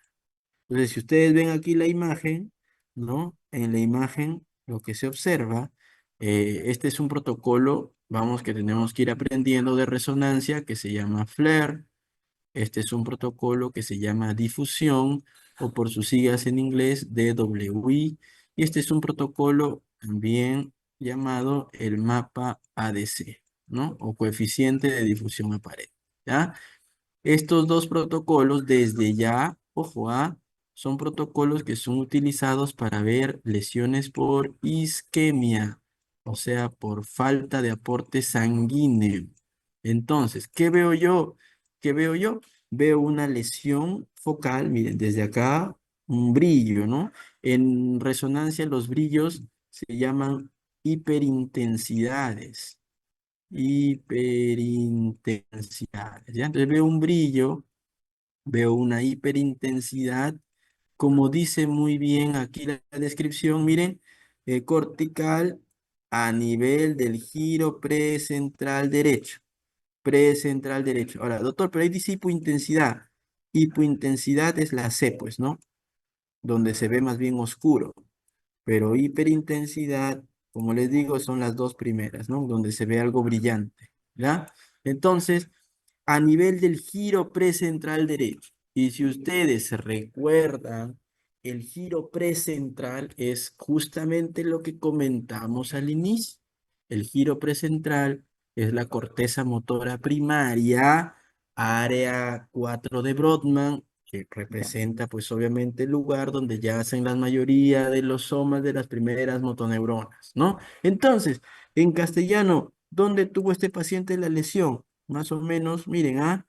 Entonces, si ustedes ven aquí la imagen, ¿no? En la imagen lo que se observa, este es un protocolo, vamos, que tenemos que ir aprendiendo de resonancia que se llama FLAIR. Este es un protocolo que se llama difusión o por sus siglas en inglés DWI. Y este es un protocolo también llamado el mapa ADC, ¿no? O coeficiente de difusión aparente, ¿ya? Estos dos protocolos desde ya, ojo, son protocolos que son utilizados para ver lesiones por isquemia, o sea, por falta de aporte sanguíneo. Entonces, ¿qué veo yo? ¿Qué veo yo? Veo una lesión focal, miren, desde acá, un brillo, ¿no? En resonancia los brillos se llaman hiperintensidades. Hiperintensidades, ¿ya? Entonces veo un brillo, veo una hiperintensidad, como dice muy bien aquí la descripción, miren, cortical a nivel del giro precentral derecho, precentral derecho. Ahora, doctor, pero ahí dice hipointensidad. Hipointensidad es la C, pues, ¿no? Donde se ve más bien oscuro. Pero hiperintensidad, como les digo, son las dos primeras, ¿no? Donde se ve algo brillante, ¿ya? Entonces, a nivel del giro precentral derecho, y si ustedes se recuerdan, el giro precentral es justamente lo que comentamos al inicio. El giro precentral es la corteza motora primaria, área 4 de Brodmann, que representa pues obviamente el lugar donde yacen la mayoría de los somas de las primeras motoneuronas, ¿no? Entonces, en castellano, ¿dónde tuvo este paciente la lesión? Más o menos, miren,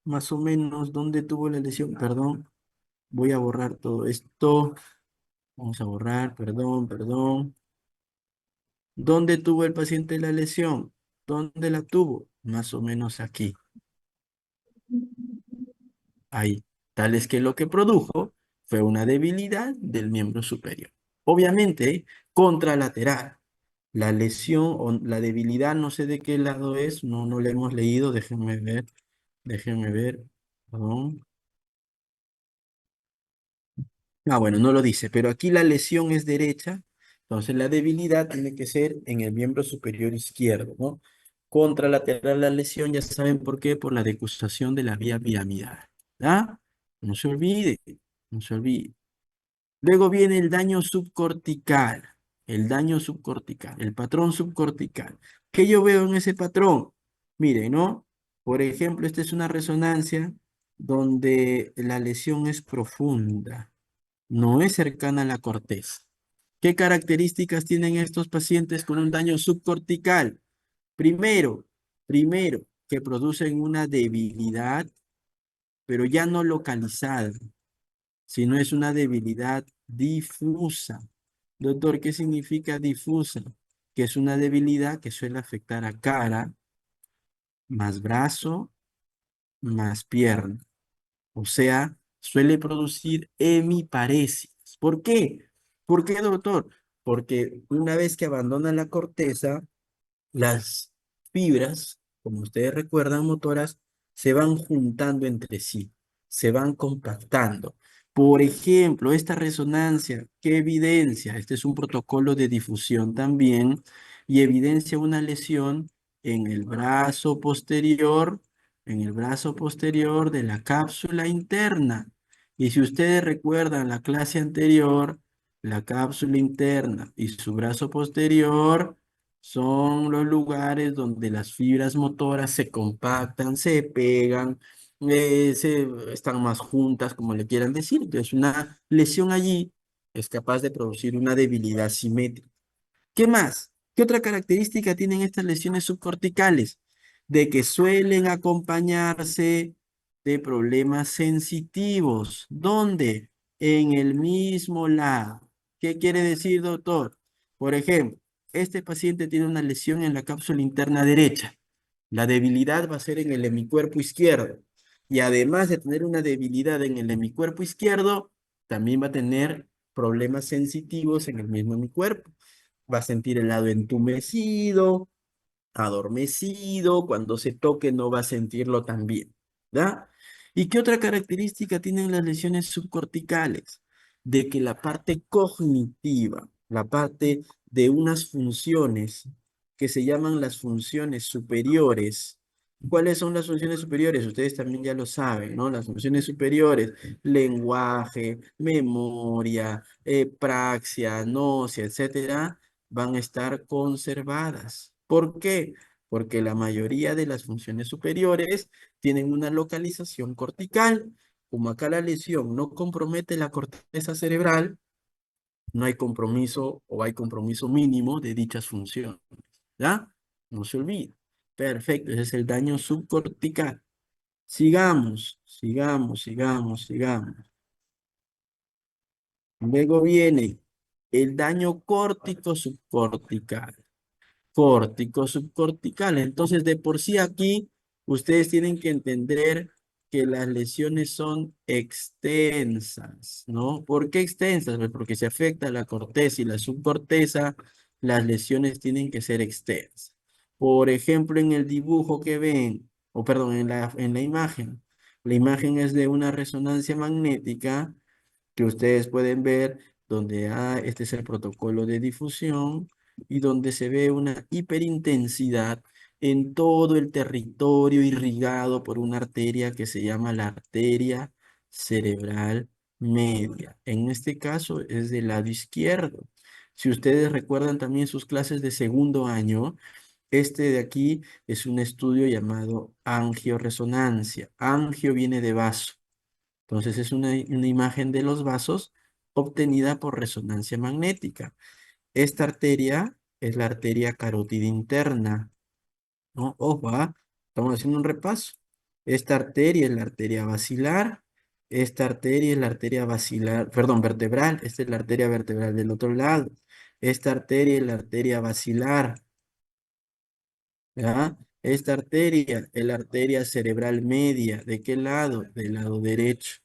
más o menos, ¿dónde tuvo la lesión? Perdón, voy a borrar todo esto. Vamos a borrar, perdón. ¿Dónde tuvo el paciente la lesión? ¿Dónde la tuvo? Más o menos aquí. Ahí. Tal es que lo que produjo fue una debilidad del miembro superior. Obviamente, contralateral. La lesión o la debilidad, no sé de qué lado es, no la hemos leído, déjenme ver, perdón. Bueno, no lo dice, pero aquí la lesión es derecha, entonces la debilidad tiene que ser en el miembro superior izquierdo, ¿no? Contralateral la lesión, ya saben por qué, por la degustación de la vía piramidal, ¿ah? No se olvide, no se olvide. Luego viene el daño subcortical, el patrón subcortical. ¿Qué yo veo en ese patrón? Miren, ¿no? Por ejemplo, esta es una resonancia donde la lesión es profunda, no es cercana a la corteza. ¿Qué características tienen estos pacientes con un daño subcortical? Primero, primero, que producen una debilidad, pero ya no localizada, sino es una debilidad difusa. Doctor, ¿qué significa difusa? Que es una debilidad que suele afectar a cara, más brazo, más pierna. O sea, suele producir hemiparesis. ¿Por qué? ¿Por qué, doctor? Porque una vez que abandona la corteza, las fibras, como ustedes recuerdan, motoras, se van juntando entre sí, se van compactando. Por ejemplo, esta resonancia, ¿qué evidencia? Este es un protocolo de difusión también y evidencia una lesión en el brazo posterior, en el brazo posterior de la cápsula interna. Y si ustedes recuerdan la clase anterior, la cápsula interna y su brazo posterior Son los lugares donde las fibras motoras se compactan, se pegan, están más juntas, como le quieran decir. Entonces, una lesión allí es capaz de producir una debilidad simétrica. ¿Qué más? ¿Qué otra característica tienen estas lesiones subcorticales? De que suelen acompañarse de problemas sensitivos. ¿Dónde? En el mismo lado. ¿Qué quiere decir, doctor? Por ejemplo, este paciente tiene una lesión en la cápsula interna derecha. La debilidad va a ser en el hemicuerpo izquierdo. Y además de tener una debilidad en el hemicuerpo izquierdo, también va a tener problemas sensitivos en el mismo hemicuerpo. Va a sentir el lado entumecido, adormecido, cuando se toque no va a sentirlo tan bien, ¿verdad? ¿Y qué otra característica tienen las lesiones subcorticales? De que la parte cognitiva, la parte de unas funciones que se llaman las funciones superiores. ¿Cuáles son las funciones superiores? Ustedes también ya lo saben, ¿no? Las funciones superiores, lenguaje, memoria, praxia, nocia, etcétera, van a estar conservadas. ¿Por qué? Porque la mayoría de las funciones superiores tienen una localización cortical. Como acá la lesión no compromete la corteza cerebral, no hay compromiso o hay compromiso mínimo de dichas funciones. ¿Ya? No se olvide. Perfecto, ese es el daño subcortical. Sigamos, sigamos, sigamos, sigamos. Luego viene el daño córtico subcortical. Córtico, subcortical. Entonces, de por sí aquí, ustedes tienen que entender que las lesiones son extensas, ¿no? ¿Por qué extensas? Pues porque se afecta la corteza y la subcorteza, las lesiones tienen que ser extensas. Por ejemplo, en el dibujo que ven, o perdón, en la imagen es de una resonancia magnética que ustedes pueden ver donde este es el protocolo de difusión y donde se ve una hiperintensidad en todo el territorio irrigado por una arteria que se llama la arteria cerebral media. En este caso es del lado izquierdo. Si ustedes recuerdan también sus clases de segundo año, este de aquí es un estudio llamado angioresonancia. Angio viene de vaso. Entonces es una imagen de los vasos obtenida por resonancia magnética. Esta arteria es la arteria carótida interna, ¿no? Ojo, estamos haciendo un repaso. Esta arteria es la arteria basilar. Esta arteria es la arteria basilar, perdón, vertebral. Esta es la arteria vertebral del otro lado. Esta arteria es la arteria basilar, ¿ya? Esta arteria es la arteria cerebral media. ¿De qué lado? Del lado derecho.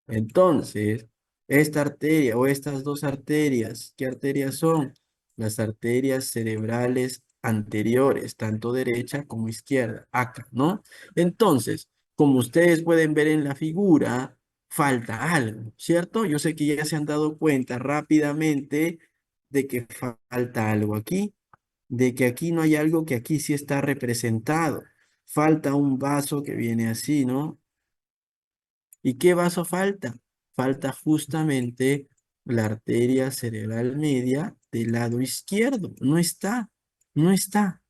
Entonces, esta arteria o estas dos arterias, ¿qué arterias son? Las arterias cerebrales anteriores, tanto derecha como izquierda, acá, ¿no? Entonces, como ustedes pueden ver en la figura, falta algo, ¿cierto? Yo sé que ya se han dado cuenta rápidamente de que falta algo aquí, de que aquí no hay algo que aquí sí está representado. Falta un vaso que viene así, ¿no? ¿Y qué vaso falta? Falta justamente la arteria cerebral media del lado izquierdo. No está, no está.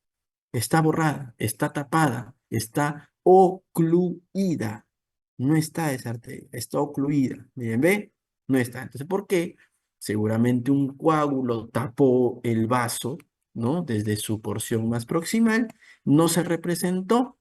Está borrada, está tapada, está ocluida. No está esa arteria, está ocluida. Miren, ¿ve? No está. Entonces, ¿por qué? Seguramente un coágulo tapó el vaso, ¿no? Desde su porción más proximal, no se representó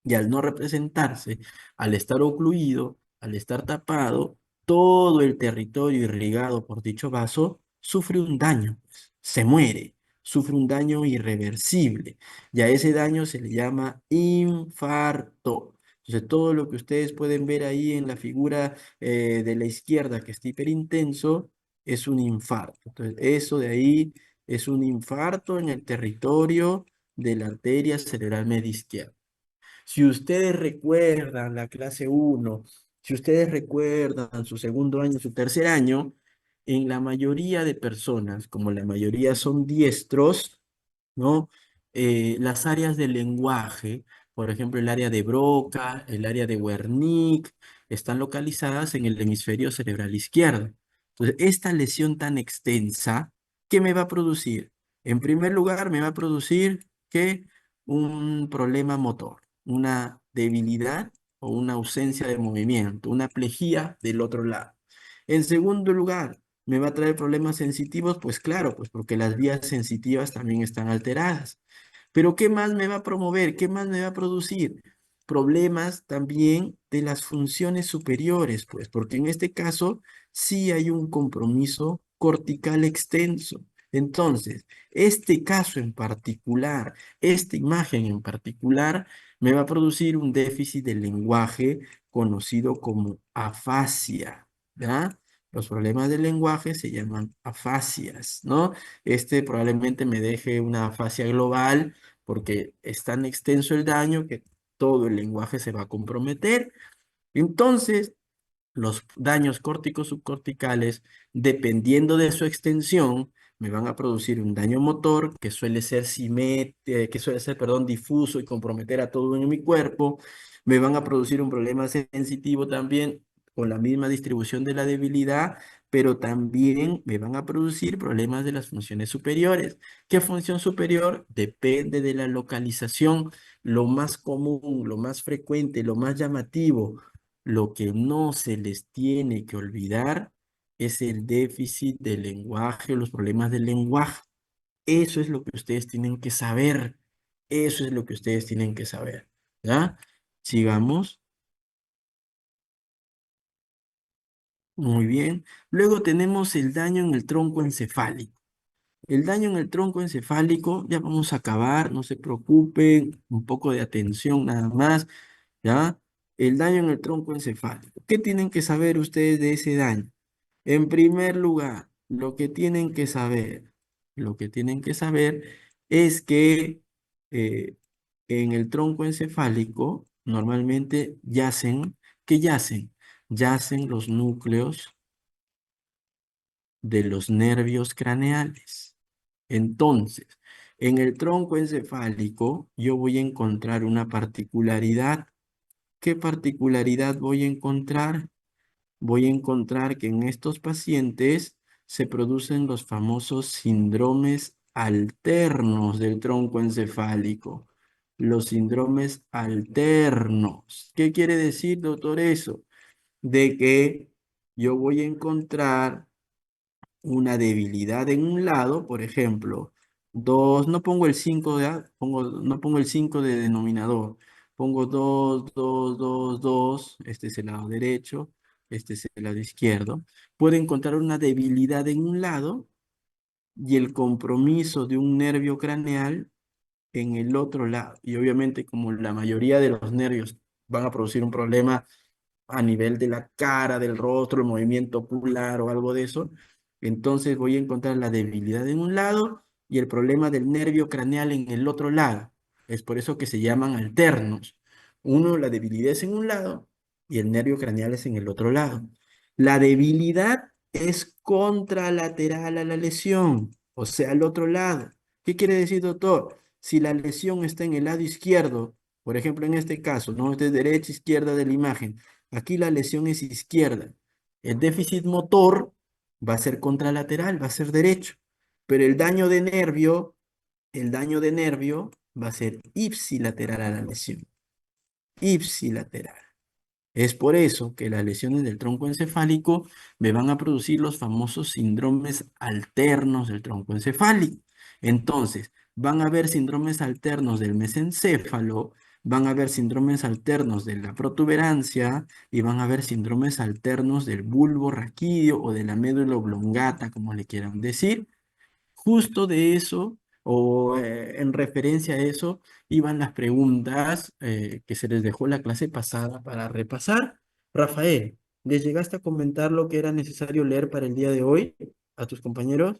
y al no representarse, al estar ocluido, al estar tapado, todo el territorio irrigado por dicho vaso sufre un daño, se muere, sufre un daño irreversible. Y a ese daño se le llama infarto. Entonces, todo lo que ustedes pueden ver ahí en la figura de la izquierda que está hiperintenso es un infarto. Entonces, eso de ahí es un infarto en el territorio de la arteria cerebral media izquierda. Si ustedes recuerdan la clase uno, si ustedes recuerdan su segundo año, su tercer año, en la mayoría de personas, como la mayoría son diestros, ¿no? Las áreas del lenguaje, por ejemplo, el área de Broca, el área de Wernicke, están localizadas en el hemisferio cerebral izquierdo. Entonces, esta lesión tan extensa, ¿qué me va a producir? En primer lugar, me va a producir que un problema motor, una debilidad o una ausencia de movimiento, una plejía del otro lado. En segundo lugar, me va a traer problemas sensitivos, pues claro, pues porque las vías sensitivas también están alteradas. Pero ¿qué más me va a promover? ¿Qué más me va a producir? Problemas también de las funciones superiores, pues, porque en este caso sí hay un compromiso cortical extenso. Entonces, este caso en particular, esta imagen en particular, me va a producir un déficit del lenguaje conocido como afasia, ¿ya? Los problemas del lenguaje se llaman afasias, ¿no? Este probablemente me deje una afasia global porque es tan extenso el daño que todo el lenguaje se va a comprometer. Entonces, los daños córticos subcorticales, dependiendo de su extensión, me van a producir un daño motor que suele ser perdón, difuso y comprometer a todo en mi cuerpo. Me van a producir un problema sensitivo también con la misma distribución de la debilidad, pero también me van a producir problemas de las funciones superiores. ¿Qué función superior? Depende de la localización. Lo más común, lo más frecuente, lo más llamativo, lo que no se les tiene que olvidar es el déficit del lenguaje, los problemas del lenguaje. Eso es lo que ustedes tienen que saber. Eso es lo que ustedes tienen que saber. ¿Ya? Sigamos. Muy bien. Luego tenemos el daño en el tronco encefálico. El daño en el tronco encefálico, ya vamos a acabar, no se preocupen, un poco de atención nada más. ¿Ya? El daño en el tronco encefálico. ¿Qué tienen que saber ustedes de ese daño? En primer lugar, lo que tienen que saber es que eh, en el tronco encefálico normalmente yacen, ¿qué yacen? Yacen los núcleos de los nervios craneales. Entonces, en el tronco encefálico yo voy a encontrar una particularidad. ¿Qué particularidad voy a encontrar? Voy a encontrar que en estos pacientes se producen los famosos síndromes alternos del tronco encefálico. Los síndromes alternos. ¿Qué quiere decir, doctor, eso? De que yo voy a encontrar una debilidad en un lado, por ejemplo, dos, no pongo el 5 no pongo el 5 de denominador, pongo 2 2 2 2, este es el lado derecho, este es el lado izquierdo. Puedo encontrar una debilidad en un lado y el compromiso de un nervio craneal en el otro lado. Y obviamente como la mayoría de los nervios van a producir un problema a nivel de la cara, del rostro, el movimiento ocular o algo de eso, entonces voy a encontrar la debilidad en un lado y el problema del nervio craneal en el otro lado. Es por eso que se llaman alternos. Uno, la debilidad es en un lado y el nervio craneal es en el otro lado. La debilidad es contralateral a la lesión, o sea, al otro lado. ¿Qué quiere decir, doctor? Si la lesión está en el lado izquierdo, por ejemplo, en este caso, no es de derecha, izquierda de la imagen. Aquí la lesión es izquierda. El déficit motor va a ser contralateral, va a ser derecho. Pero el daño de nervio va a ser ipsilateral a la lesión. Ipsilateral. Es por eso que las lesiones del tronco encefálico me van a producir los famosos síndromes alternos del tronco encefálico. Entonces, van a haber síndromes alternos del mesencéfalo, van a haber síndromes alternos de la protuberancia y van a haber síndromes alternos del bulbo raquídeo o de la médula oblongata, como le quieran decir. Justo de eso, o en referencia a eso, iban las preguntas que se les dejó la clase pasada para repasar. Rafael, ¿les llegaste a comentar lo que era necesario leer para el día de hoy a tus compañeros?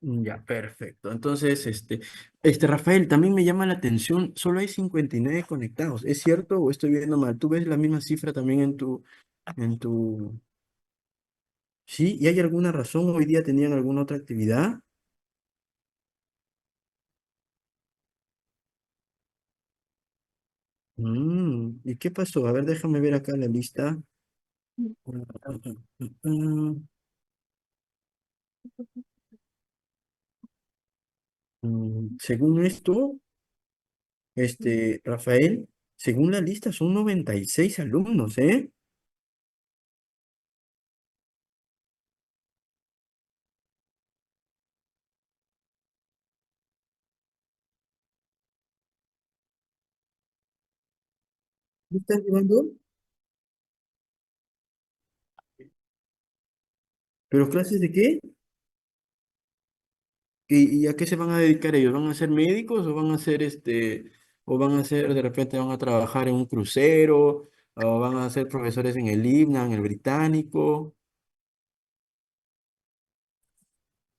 Ya, perfecto. Entonces, Rafael, también me llama la atención, solo hay 59 conectados. ¿Es cierto o estoy viendo mal? ¿Tú ves la misma cifra también en tu... Sí, ¿y hay alguna razón? ¿Hoy día tenían alguna otra actividad? ¿Y qué pasó? A ver, déjame ver acá la lista. Según esto, Rafael, según la lista son 96 alumnos, ¿eh? ¿Qué están llevando? ¿Pero clases de qué? ¿Y a qué se van a dedicar ellos? ¿Van a ser médicos o van a ser o van a ser, de repente van a trabajar en un crucero, o van a ser profesores en el IBNA, en el británico?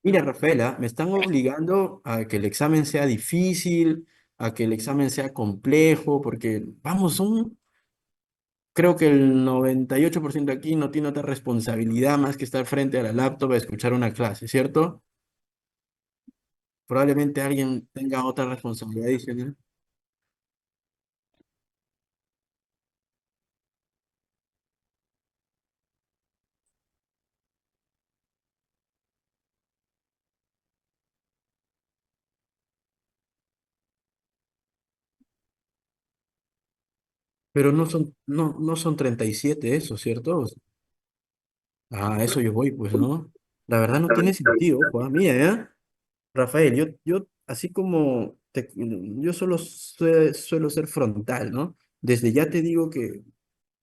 Mira, Rafaela, me están obligando a que el examen sea difícil, a que el examen sea complejo, porque, vamos, creo que el 98% aquí no tiene otra responsabilidad más que estar frente a la laptop a escuchar una clase, ¿cierto? Probablemente alguien tenga otra responsabilidad adicional, pero no son 37 eso, ¿cierto? A eso yo voy, pues, ¿no? La verdad no tiene sentido, ojo, mira, ¿ya? Rafael, yo así como yo solo suelo ser frontal, ¿no? Desde ya te digo que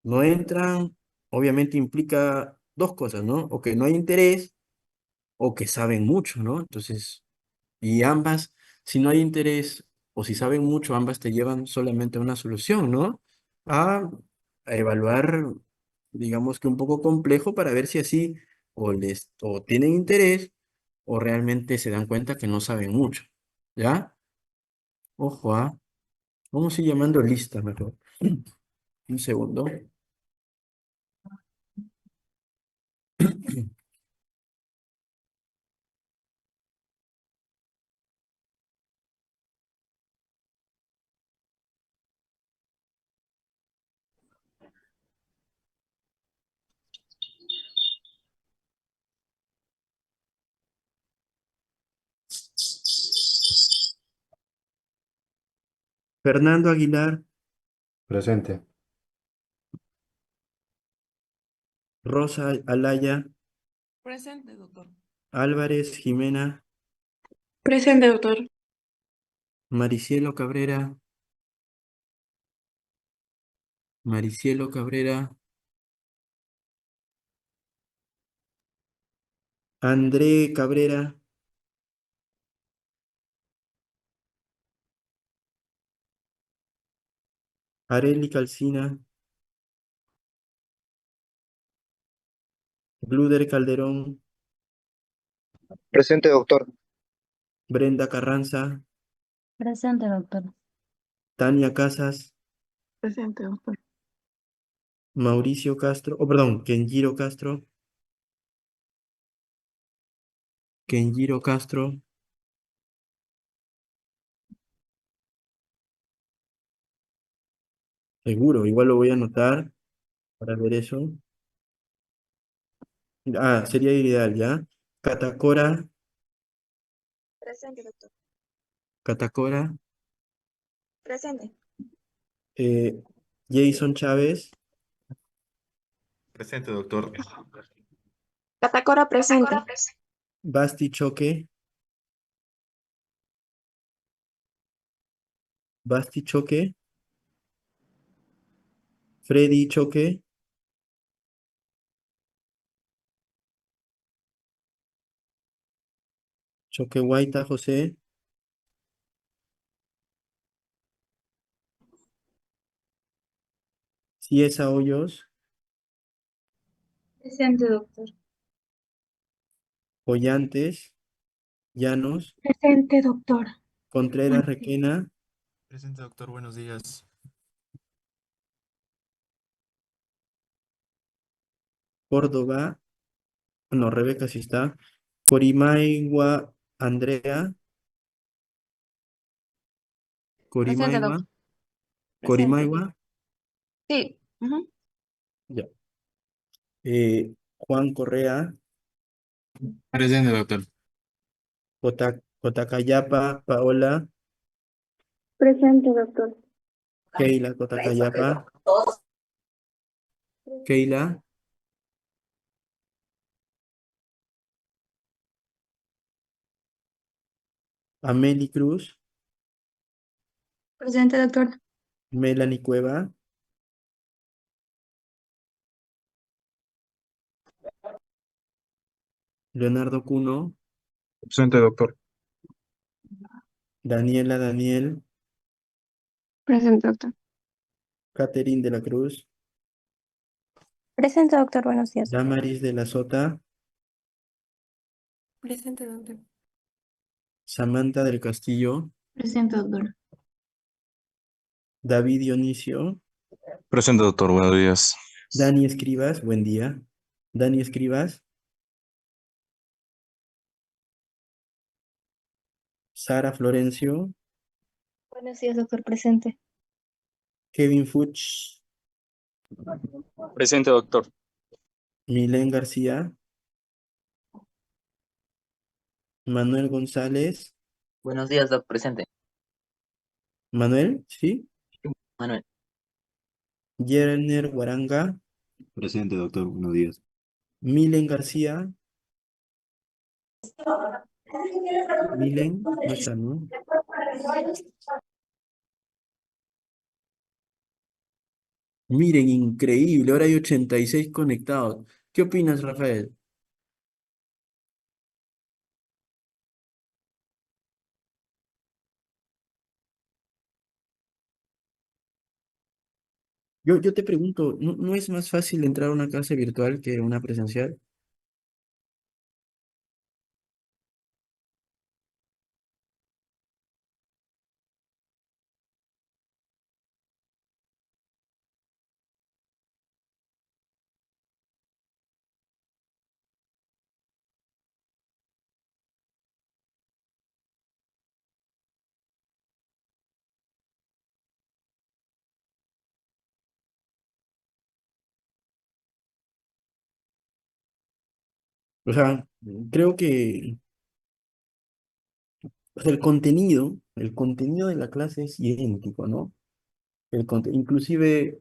no entran, obviamente implica dos cosas, ¿no? O que no hay interés o que saben mucho, ¿no? Entonces, y ambas, si no hay interés o si saben mucho, ambas te llevan solamente a una solución, ¿no? A, a evaluar, digamos que un poco complejo para ver si así o tienen interés o realmente se dan cuenta que no saben mucho, ¿ya? Ojo, vamos a ir llamando lista mejor. Un segundo. Fernando Aguilar, Presente. Rosa Alaya, Presente, doctor. Álvarez Jimena, Presente, doctor. Maricielo Cabrera, Maricielo Cabrera, André Cabrera, Areli Calcina, Bluder Calderón, Presente, doctor. Brenda Carranza, Presente, doctor. Tania Casas, Presente, doctor. Mauricio Castro, perdón, Kenjiro Castro, seguro, igual lo voy a anotar para ver eso. Sería ideal, ¿ya? Catacora, Presente, doctor. Catacora, Presente. eh, Jason Chávez, Presente, doctor. Catacora, presente. Basti Choque, Basti Choque, Freddy Choque, Choque Guaita José, Ciesa Hoyos, Presente, doctor. Ollantes, Llanos, Presente, doctor. Contreras Requena, Presente, doctor. Buenos días. Córdoba, no, Rebeca sí está, Corimaigua Andrea, Presente, Corimaigua, doctor. Corimaiwa, Sí. ya. Juan Correa, Presente, doctor. Cotacayapa, Paola, Presente, doctor. Keila Cotacayapa, Keila, Ameli Cruz, Presente, doctor. Melanie Cueva, Leonardo Cuno, Presente, doctor. Daniela Daniel, Presente, doctor. Catherine de la Cruz, Presente, doctor. Buenos días. Damaris de la Sota, Presente, doctor. Samantha del Castillo, Presente, doctor. David Dionisio, Presente, doctor. Buenos días. Dani Escribas, buen día. Dani Escribas, Sara Florencio, Buenos días, doctor. Presente. Kevin Fuchs, Presente, doctor. Milén García, Manuel González, Buenos días, Doc. Presente. Manuel, ¿sí? Manuel. Yerner Guaranga, Presente, doctor. Buenos días. Milen García, Milen, no está, ¿no? Miren, increíble, ahora hay 86 conectados. ¿Qué opinas, Rafael? Yo te pregunto, ¿no es más fácil entrar a una clase virtual que una presencial? O sea, creo que o sea, el contenido de la clase es idéntico, ¿no? Inclusive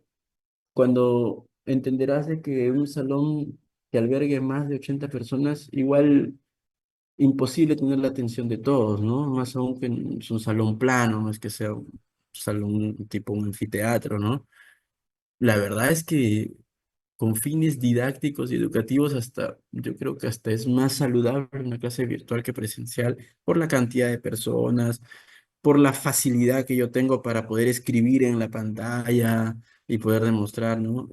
cuando entenderás de que un salón que albergue más de 80 personas, igual imposible tener la atención de todos, ¿no? Más aún que es un salón plano, no es que sea un salón tipo un anfiteatro, ¿no? La verdad es que con fines didácticos y educativos hasta, yo creo que hasta es más saludable una clase virtual que presencial por la cantidad de personas, por la facilidad que yo tengo para poder escribir en la pantalla y poder demostrar, ¿no? O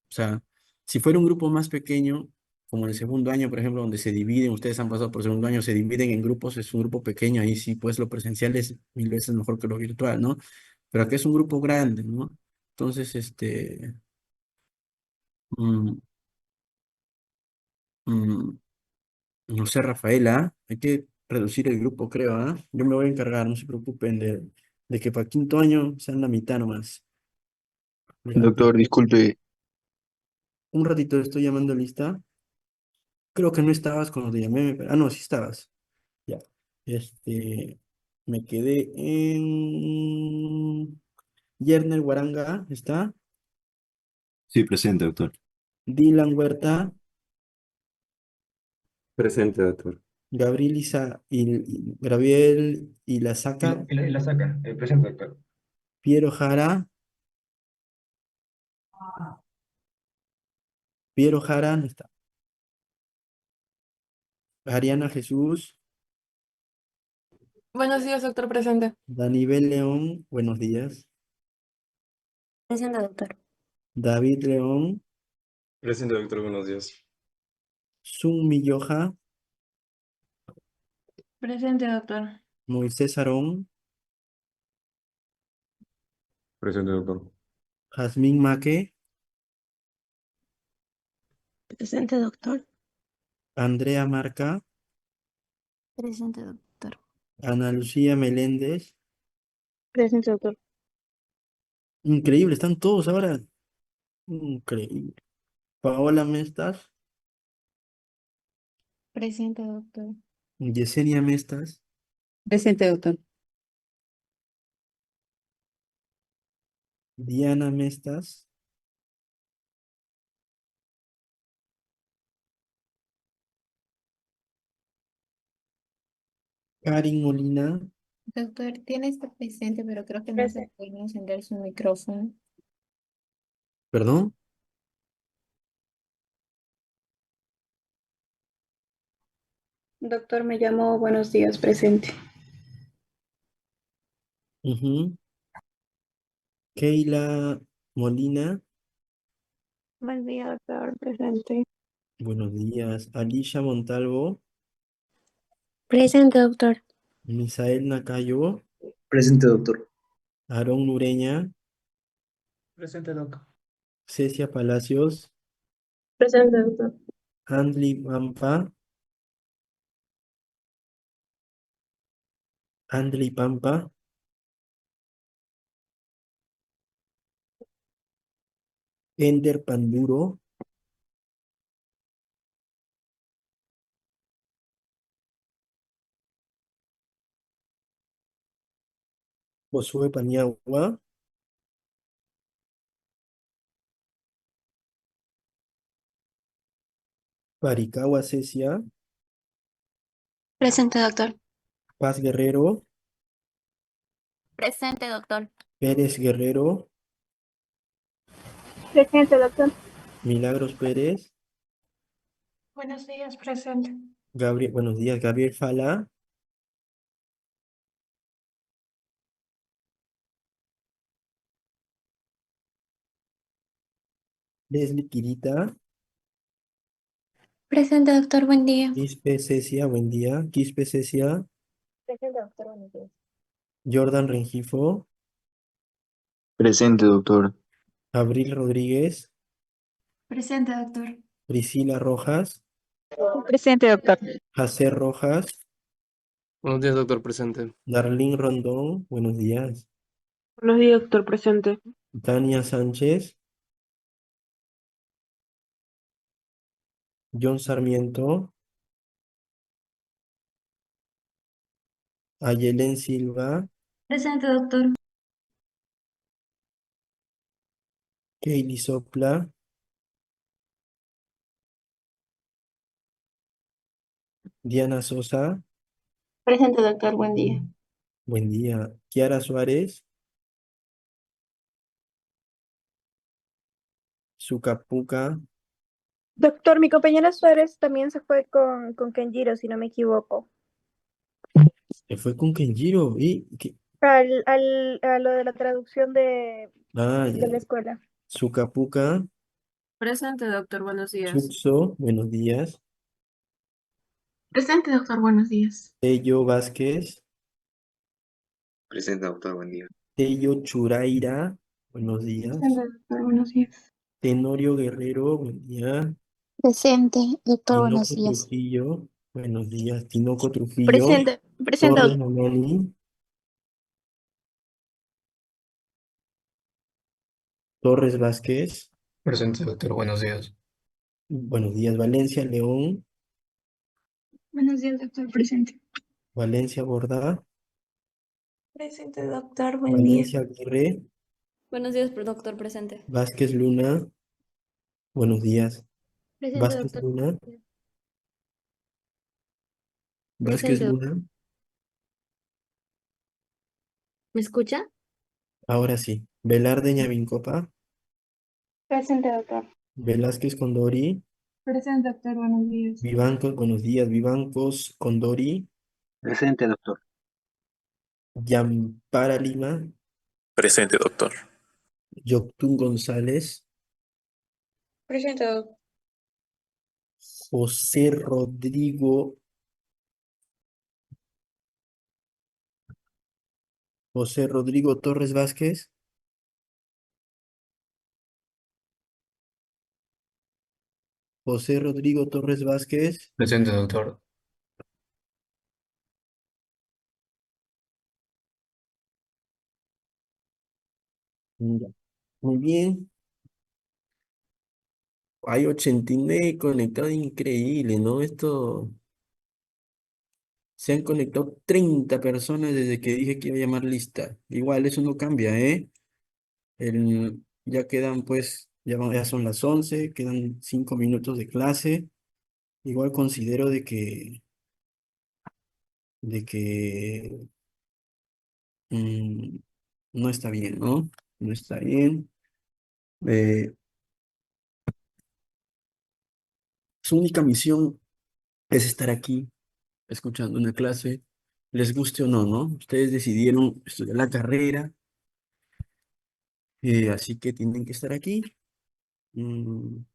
sea, si fuera un grupo más pequeño, como en el segundo año, por ejemplo, donde se dividen, ustedes han pasado por segundo año, se dividen en grupos, es un grupo pequeño, ahí sí, pues lo presencial es 1000 veces mejor que lo virtual, ¿no? Pero aquí es un grupo grande, ¿no? Entonces, mm, mm, no sé, Rafaela, hay que reducir el grupo, creo, ¿ah? Yo me voy a encargar, no se preocupen de que para quinto año sean la mitad nomás. Ya, Doctor, disculpe. un ratito estoy llamando lista. Creo que no estabas cuando te llamé. Ah, no, sí estabas. Ya. Este, me quedé en Yerner Guaranga, ¿está? Sí, presente, doctor. Dylan Huerta, Presente, doctor. Gabriel Ilazaca, La saca. Presente, doctor. Piero Jara, Piero Jara, ¿no está? Ariana Jesús, Buenos días, doctor. Presente. Danibel León, buenos días. Presente, doctor. David León, Presente, doctor. Buenos días. Sun Milloja, Presente, doctor. Moisés Arón, Presente, doctor. Jazmín Maque, Presente, doctor. Andrea Marca, Presente, doctor. Ana Lucía Meléndez, Presente, doctor. Increíble, están todos ahora. Increíble. Paola Mestas, Presente, doctor. Yesenia Mestas, Presente, doctor. Diana Mestas, Karin Molina, Doctor, tiene este presente, pero creo que no se Presente. puede encender su micrófono. perdón. Doctor, me llamo Buenos días, presente. Ujú. Keila Molina, Buen día, doctor, presente. buenos días. Alicia Montalvo, Presente, doctor. Misael Nacayo, Presente, doctor. Aarón Nureña, Presente, doctor. Cecia Palacios, Presente, doctor. Handley Pampa, Handley Pampa, Ender Panduro, Josué Paniagua, Paricagua Cecia, Presente, doctor. Paz Guerrero, Presente, doctor. Pérez Guerrero, Presente, doctor. Milagros Pérez, Buenos días, presente. Gabriel, buenos días, Gabriel Fala, Leslie Quirita, Presente, doctor. Buen día. Quispe Cecia, buen día, Quispe Cecia, Presente, doctor. Buenos días. Jordan Rengifo, Presente, doctor. Abril Rodríguez, Presente, doctor. Priscila Rojas, Presente, doctor. Jacer Rojas, Buenos días, doctor. Presente. Darlene Rondón, buenos días, Buenos días, doctor, presente. Tania Sánchez, John Sarmiento, Ayelen Silva, Presente, doctor. Kaylee Sopla, Diana Sosa, Presente, doctor, buen día. buen día, Kiara Suárez, Sucapuca, Doctor, mi compañera Suárez también se fue con Kenjiro, si no me equivoco. se fue con Kenjiro, A lo de la traducción ah, de ya, la escuela. Sucapuca, Presente, doctor. Buenos días. Suxo, buenos días, Presente, doctor, buenos días. Tello Vázquez, Presente, doctor. Buen día. Tello Churaira, buenos Presente, días, doctor, buenos días. Tenorio Guerrero, buen día, Presente, doctor. Buenos Tinoco días. Trujillo, buenos días, Tinoco Trujillo, Presente, Torres doctor. Mamani, Torres Vázquez, Presente, doctor. Buenos días. buenos días, Valencia León, Buenos días, doctor, presente. Valencia Borda, Presente, doctor, buen día. Valencia Aguirre, Buenos días, doctor. Presente. Vázquez Luna, buenos días, Presente, Vázquez doctor. Luna, Vázquez Presente, doctor. Luna, ¿Me escucha? ahora sí, Velarde Ñavincopa, Presente, doctor. Velázquez Condori, Presente, doctor. Buenos días. Vivancos, buenos días, Vivancos Condori, Presente, doctor. Yampara Lima, Presente, doctor. Yoctún González, Presente, doctor. José Rodrigo, José Rodrigo Torres Vázquez, José Rodrigo Torres Vázquez, Presente, doctor. Ya. Muy bien. Hay 89 conectados, increíble, ¿no? Esto, se han conectado 30 personas desde que dije que iba a llamar lista. Igual, eso no cambia, ¿eh? Ya quedan, pues, ya son las 11, quedan 5 minutos de clase. Igual considero de que mm, no está bien, ¿no? No está bien. Eh, Su única misión es estar aquí escuchando una clase, les guste o no, ¿no? Ustedes decidieron estudiar la carrera, así que tienen que estar aquí. Mm,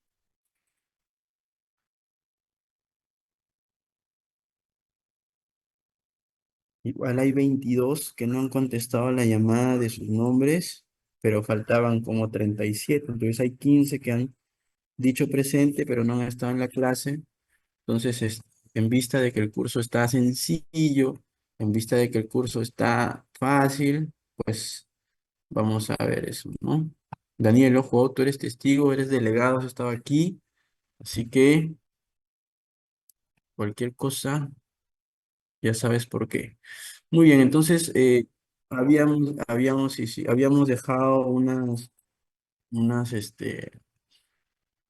Igual hay 22 que no han contestado la llamada de sus nombres, pero faltaban como 37. Entonces hay 15 que han dicho presente, pero no han estado en la clase. Entonces, en vista de que el curso está sencillo, en vista de que el curso está fácil, pues vamos a ver eso, ¿no? Daniel, ojo, tú eres testigo, eres delegado, has estado aquí, así que cualquier cosa, ya sabes por qué. Muy bien, entonces, sí, sí, habíamos dejado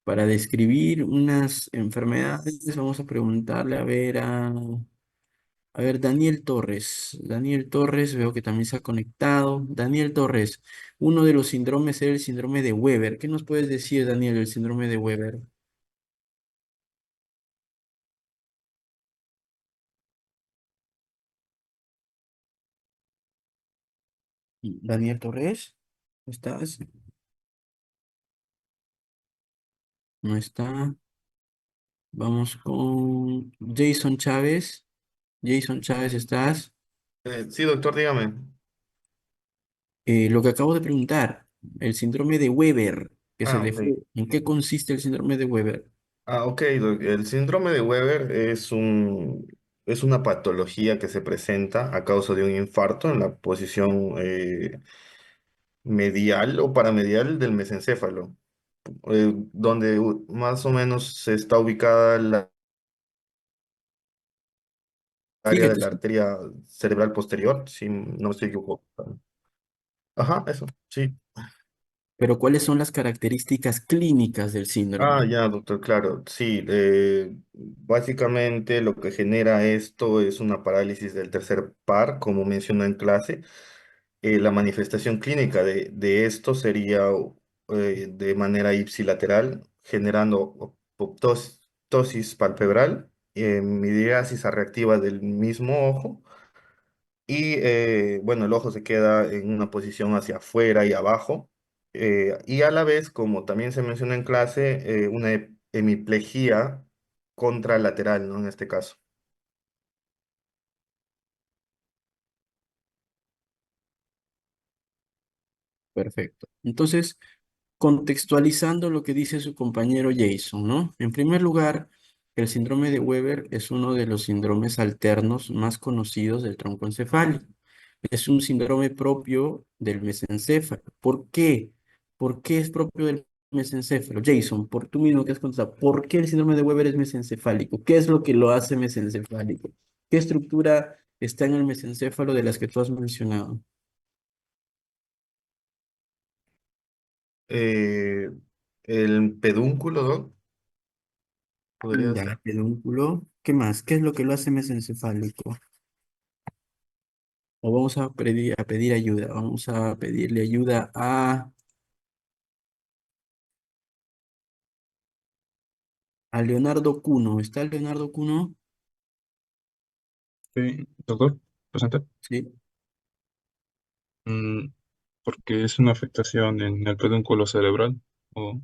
para describir unas enfermedades, vamos a preguntarle, a ver, Daniel Torres. Daniel Torres, veo que también se ha conectado. Daniel Torres, uno de los síndromes es el síndrome de Weber. ¿Qué nos puedes decir, Daniel, del síndrome de Weber? Daniel Torres, ¿estás? No está. Vamos con Jason Chávez. Jason Chávez, ¿estás? Sí, doctor, dígame. Lo que acabo de preguntar, el síndrome de Weber, que se Ah, le ok. fue. ¿En qué consiste el síndrome de Weber? Ok, el síndrome de Weber es una patología que se presenta a causa de un infarto en la posición medial o paramedial del mesencéfalo, donde más o menos se está ubicada la área de Fíjate, la arteria cerebral posterior, si no estoy equivocado. Ajá, eso, sí. pero ¿cuáles son las características clínicas del Ah, síndrome? ya, doctor, claro, sí. Básicamente lo que genera esto es una parálisis del tercer par, como mencionó en clase. La manifestación clínica de esto sería de manera ipsilateral, generando ptosis palpebral, midriasis reactiva del mismo ojo y bueno, el ojo se queda en una posición hacia afuera y abajo. Y a la vez, como también se menciona en clase, una hemiplegia contralateral, ¿no? En este caso. Perfecto. Entonces, contextualizando lo que dice su compañero Jason, ¿no? En primer lugar, el síndrome de Weber es uno de los síndromes alternos más conocidos del tronco encefálico. Es un síndrome propio del mesencéfalo. ¿Por qué? ¿Por qué es propio del mesencéfalo? Jason, por tú mismo que has contado, ¿por qué el síndrome de Weber es mesencefálico? ¿Qué es lo que lo hace mesencefálico? ¿Qué estructura está en el mesencéfalo de las que tú has mencionado? Eh, el pedúnculo, ¿no? Podría Ya, ser. el pedúnculo. ¿Qué más? ¿Qué es lo que lo hace mesencefálico? O vamos a pedir ayuda. Vamos a pedirle ayuda a Leonardo Cuno. ¿Está Leonardo Cuno? Sí, doctor, presente. Sí. Mm, Porque es una afectación en el pedúnculo cerebral. O,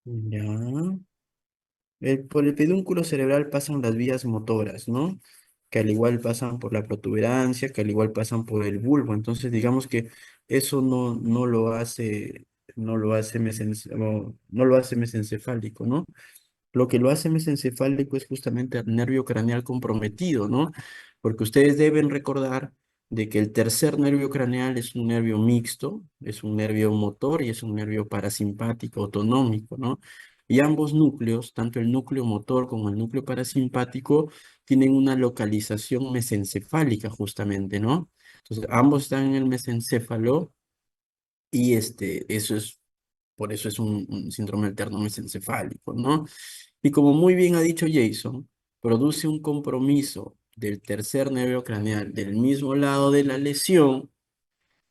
Ya. Por el pedúnculo cerebral pasan las vías motoras, ¿no? Que al igual pasan por la protuberancia, que al igual pasan por el bulbo. Entonces, digamos que eso no lo hace mesencefálico, ¿no? Lo que lo hace mesencefálico es justamente el nervio craneal comprometido, ¿no? Porque ustedes deben recordar de que el tercer nervio craneal es un nervio mixto, es un nervio motor y es un nervio parasimpático autonómico, ¿no? Y ambos núcleos, tanto el núcleo motor como el núcleo parasimpático, tienen una localización mesencefálica justamente, ¿no? Entonces, ambos están en el mesencéfalo y eso es, por eso es un síndrome alterno mesencefálico, ¿no? Y como muy bien ha dicho Jason, produce un compromiso del tercer nervio craneal del mismo lado de la lesión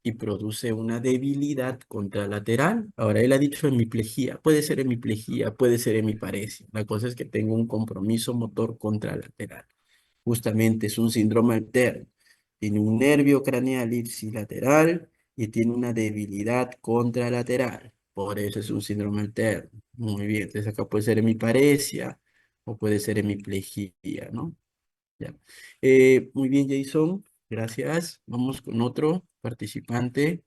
y produce una debilidad contralateral. Ahora, él ha dicho hemiplegia, puede ser hemiparesia. La cosa es que tengo un compromiso motor contralateral. Justamente es un síndrome alterno. Tiene un nervio craneal ipsilateral y tiene una debilidad contralateral. Por eso es un síndrome alterno. Muy bien, entonces acá puede ser hemiparesia o puede ser hemiplegia, ¿no? Ya. Muy bien, Jason. Gracias. Vamos con otro participante.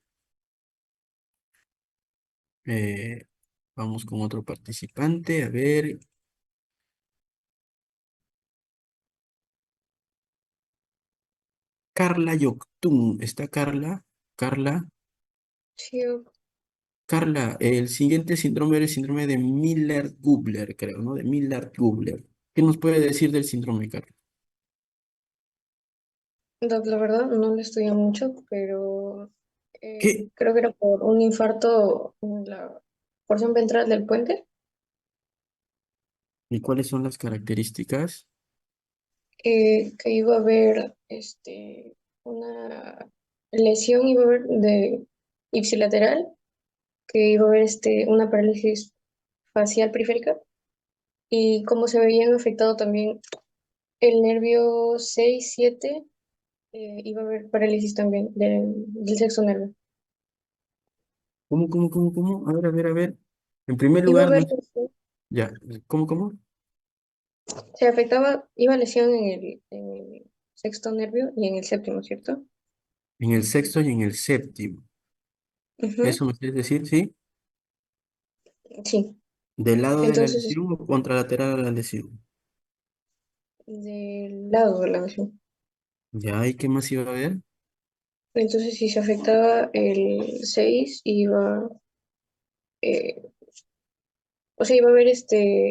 Eh, vamos con otro participante. A ver. Carla Yoctún. ¿Está Carla? Carla. Sí, Carla, el siguiente síndrome era el síndrome de Miller-Gubler, creo, ¿no? De Miller-Gubler. ¿Qué nos puede decir del síndrome, Carla? Doc, la verdad no le estudié mucho, pero ¿Qué? creo que era por un infarto en la porción ventral del puente, ¿Y cuáles son las características? que iba a haber una lesión, iba a haber de ipsilateral, que iba a haber una parálisis facial periférica, y como se veían afectado también el nervio 6 7, iba a haber parálisis también del sexto nervio. ¿Cómo? A ver, a ver, a ver. En primer Iba a lugar, haber, ya, ¿cómo? se afectaba, iba lesión en el sexto nervio y en el séptimo, ¿cierto? En el sexto y en el séptimo. Ujú. ¿Eso me quieres decir, sí? Sí, ¿Del lado de la entonces lesión o contralateral a la lesión? del lado de la lesión. Ya, ¿y qué más iba a haber? Entonces si se afectaba el 6 iba, eh, o sea, iba a haber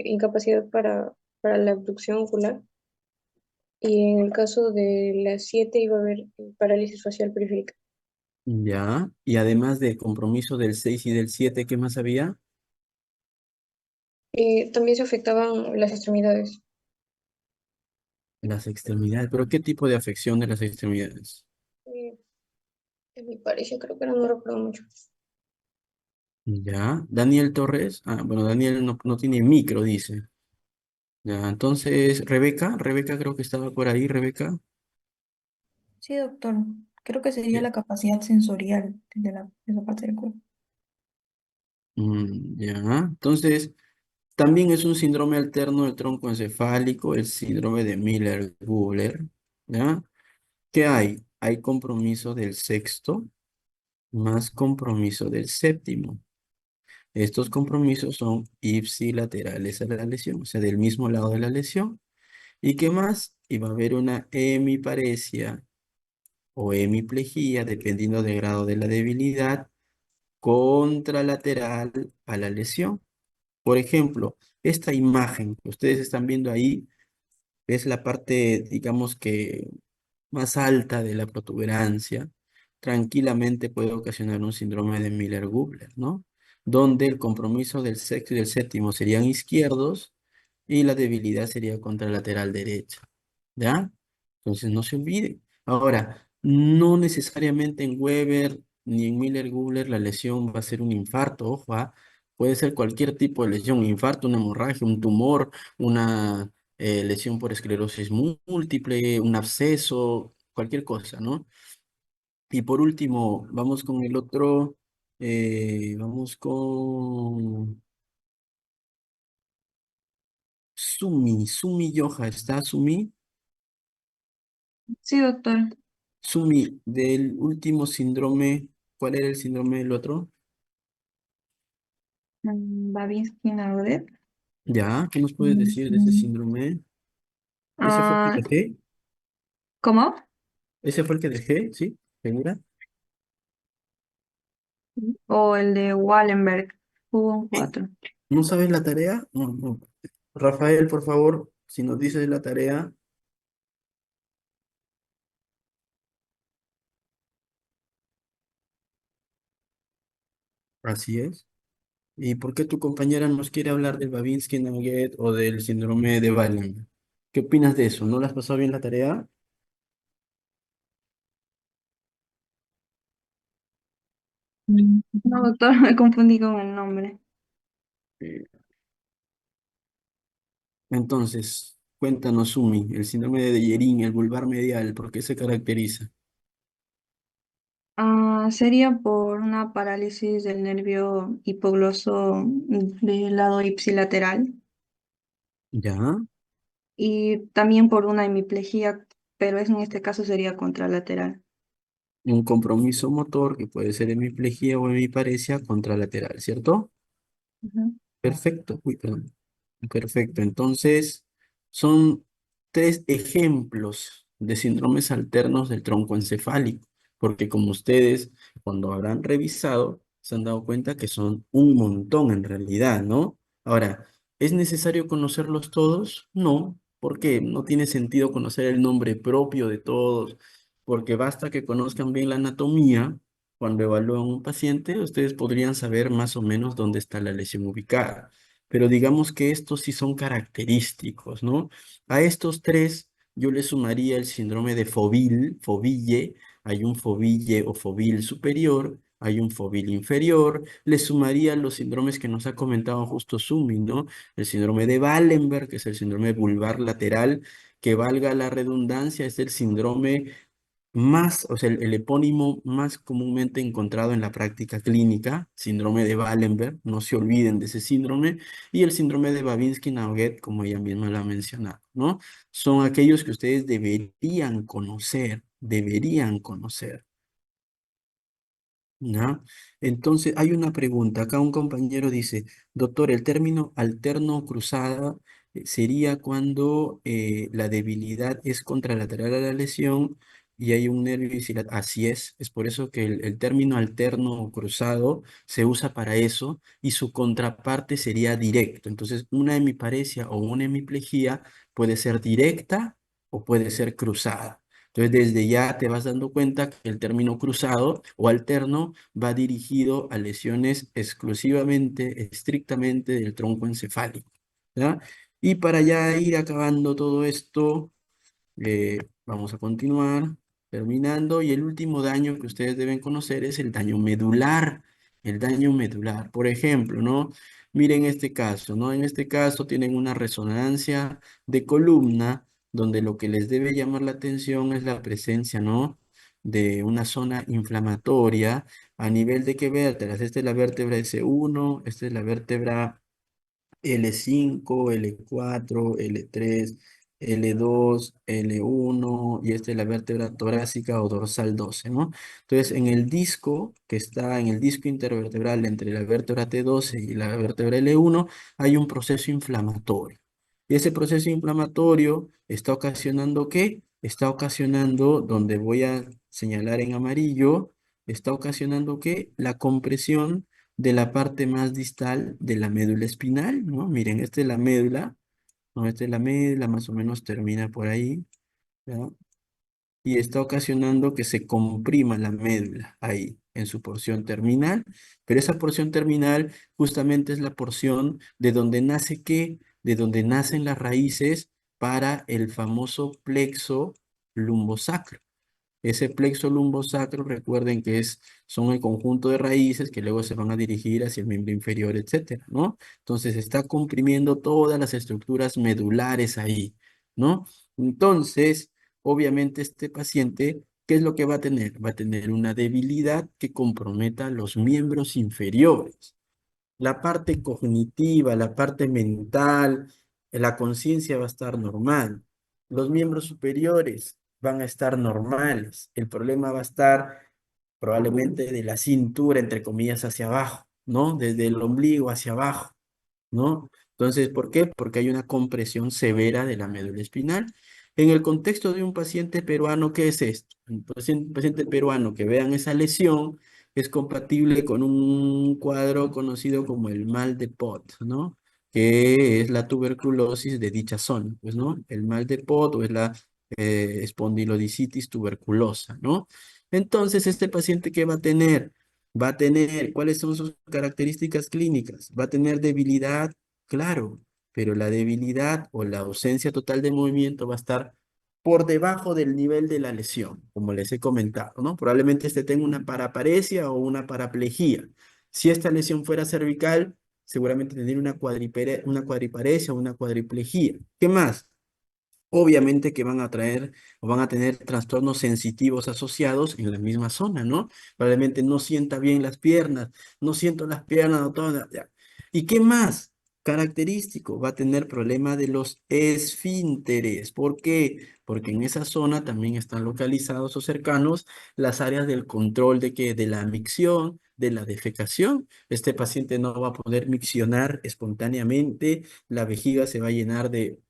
incapacidad para la abducción ocular, y en el caso de la 7 iba a haber parálisis facial periférica. Ya, y además de compromiso del 6 y del 7, ¿qué más había? También se afectaban las extremidades. Las extremidades, pero ¿qué tipo de afección de las extremidades? Eh, en mi pareja creo que no recuerdo mucho. Ya, Daniel Torres. Ah, bueno, Daniel no tiene micro, dice. Ya, entonces, Rebeca creo que estaba por ahí, Rebeca. Sí, doctor. Creo que sería Ya, la capacidad sensorial de esa parte del cuerpo. ya, entonces, también es un síndrome alterno del tronco encefálico, el síndrome de Miller-Guler, ¿ya? ¿Qué hay? Hay compromiso del sexto más compromiso del séptimo. Estos compromisos son ipsilaterales a la lesión, o sea, del mismo lado de la lesión. ¿Y qué más? Y va a haber una hemiparesia o hemiplegia, dependiendo del grado de la debilidad, contralateral a la lesión. Por ejemplo, esta imagen que ustedes están viendo ahí es la parte, digamos que más alta de la protuberancia. Tranquilamente puede ocasionar un síndrome de Miller-Guebler, ¿no? Donde el compromiso del sexto y del séptimo serían izquierdos y la debilidad sería contralateral derecha. ¿Ya? Entonces no se olvide. Ahora, no necesariamente en Weber ni en Miller-Guebler la lesión va a ser un infarto, ojo, ¿ah? Puede ser cualquier tipo de lesión, un infarto, una hemorragia, un tumor, una lesión por esclerosis múltiple, un absceso, cualquier cosa, ¿no? Y por último, vamos con el otro, vamos con Sumi Yoja, ¿está Sumi? Sí, doctor. Sumi, del último síndrome, ¿cuál era el síndrome del otro? Babinski-Narudet. Ya, ¿qué nos puedes decir de ese Mm, síndrome? ¿Ese fue ah, PKG? ¿Cómo? Ese fue el que dejé, ¿sí? ¿Segura? O el de Wallenberg. Hubo un 4. ¿No sabes la tarea? No, no. Rafael, por favor, si nos dices la tarea, así es. ¿Y por qué tu compañera nos quiere hablar del Babinski-Naguet o del síndrome de Wallenberg? ¿Qué opinas de eso? ¿No le has pasado bien la tarea? No, doctor, me confundí con el nombre. Eh, Entonces, cuéntanos, Sumi, el síndrome de Deyerin, el bulbar medial, ¿por qué se caracteriza? Sería por una parálisis del nervio hipogloso del lado ipsilateral ¿Ya? y también por una hemiplegia, pero en este caso sería contralateral. Un compromiso motor que puede ser hemiplegia o hemiparesia contralateral, ¿cierto? Ujú. Perfecto. Uy, perdón. Perfecto. Entonces, son tres ejemplos de síndromes alternos del tronco encefálico, porque como ustedes, cuando habrán revisado, se han dado cuenta que son un montón en realidad, ¿no? Ahora, ¿es necesario conocerlos todos? No, porque no tiene sentido conocer el nombre propio de todos, porque basta que conozcan bien la anatomía. Cuando evalúan un paciente, ustedes podrían saber más o menos dónde está la lesión ubicada, pero digamos que estos sí son característicos, ¿no? A estos tres yo le sumaría el síndrome de Foville, hay un Foville o Foville superior, hay un Foville inferior, le sumaría los síndromes que nos ha comentado justo Sumi, ¿no? El síndrome de Wallenberg, que es el síndrome vulvar lateral, que valga la redundancia, es el síndrome más, o sea, el epónimo más comúnmente encontrado en la práctica clínica, síndrome de Wallenberg, no se olviden de ese síndrome, y el síndrome de Babinski-Naugget, como ella misma lo ha mencionado, ¿no? Son aquellos que ustedes deberían conocer, deberían conocer. ¿Ya? Entonces, hay una pregunta. Acá un compañero dice, doctor, el término alterno cruzada sería cuando la debilidad es contralateral a la lesión y hay un nervio isquiotibial. Así es por eso que el término alterno cruzado se usa para eso y su contraparte sería directo. Entonces, una hemiparesia o una hemiplegia puede ser directa o puede ser cruzada. Entonces, desde ya te vas dando cuenta que el término cruzado o alterno va dirigido a lesiones exclusivamente, estrictamente del tronco encefálico, ¿ya? Y para ya ir acabando todo esto, vamos a continuar terminando. Y el último daño que ustedes deben conocer es el daño medular. El daño medular, por ejemplo, ¿no? Miren este caso, ¿no? En este caso tienen una resonancia de columna donde lo que les debe llamar la atención es la presencia, ¿no? De una zona inflamatoria a nivel de qué vértebras. Esta es la vértebra S1, esta es la vértebra L5, L4, L3, L2, L1 y esta es la vértebra torácica o dorsal 12, ¿no? Entonces, en el disco que está en el disco intervertebral entre la vértebra T12 y la vértebra L1 hay un proceso inflamatorio. Y ese proceso inflamatorio está ocasionando ¿qué? Está ocasionando, donde voy a señalar en amarillo, está ocasionando ¿qué? La compresión de la parte más distal de la médula espinal, ¿no? Miren, esta es la médula, ¿no? Esta es la médula, más o menos termina por ahí, ¿ya? Y está ocasionando que se comprima la médula ahí, en su porción terminal, pero esa porción terminal justamente es la porción de donde nace ¿qué? De donde nacen las raíces para el famoso plexo lumbosacro. Ese plexo lumbosacro, recuerden que son el conjunto de raíces que luego se van a dirigir hacia el miembro inferior, etcétera, ¿no? Entonces está comprimiendo todas las estructuras medulares ahí, ¿no? Entonces, obviamente este paciente, ¿qué es lo que va a tener? Va a tener una debilidad que comprometa los miembros inferiores. La parte cognitiva, la parte mental, la conciencia va a estar normal. Los miembros superiores van a estar normales. El problema va a estar probablemente de la cintura, entre comillas, hacia abajo, ¿no? Desde el ombligo hacia abajo, ¿no? Entonces, ¿por qué? Porque hay una compresión severa de la médula espinal. En el contexto de un paciente peruano, ¿qué es esto? Un paciente peruano que vean esa lesión es compatible con un cuadro conocido como el mal de Pot, ¿no? Que es la tuberculosis de dicha zona, pues, ¿no? El mal de Pot o es la espondilodicitis tuberculosa, ¿no? Entonces, este paciente, ¿qué va a tener? Va a tener, ¿cuáles son sus características clínicas? Va a tener debilidad, claro, pero la debilidad o la ausencia total de movimiento va a estar por debajo del nivel de la lesión, como les he comentado, ¿no? Probablemente este tenga una paraparesia o una paraplejía. Si esta lesión fuera cervical, seguramente tendría una cuadriparesia o una cuadriplejía. ¿Qué más? Obviamente que van a traer o van a tener trastornos sensitivos asociados en la misma zona, ¿no? Probablemente no sienta bien las piernas, no siento las piernas, doctora, ya. ¿Y qué más? Característico, va a tener problema de los esfínteres. ¿Por qué? Porque en esa zona también están localizados o cercanos las áreas del control de que de la micción, de la defecación. Este paciente no va a poder miccionar espontáneamente, la vejiga se va a llenar de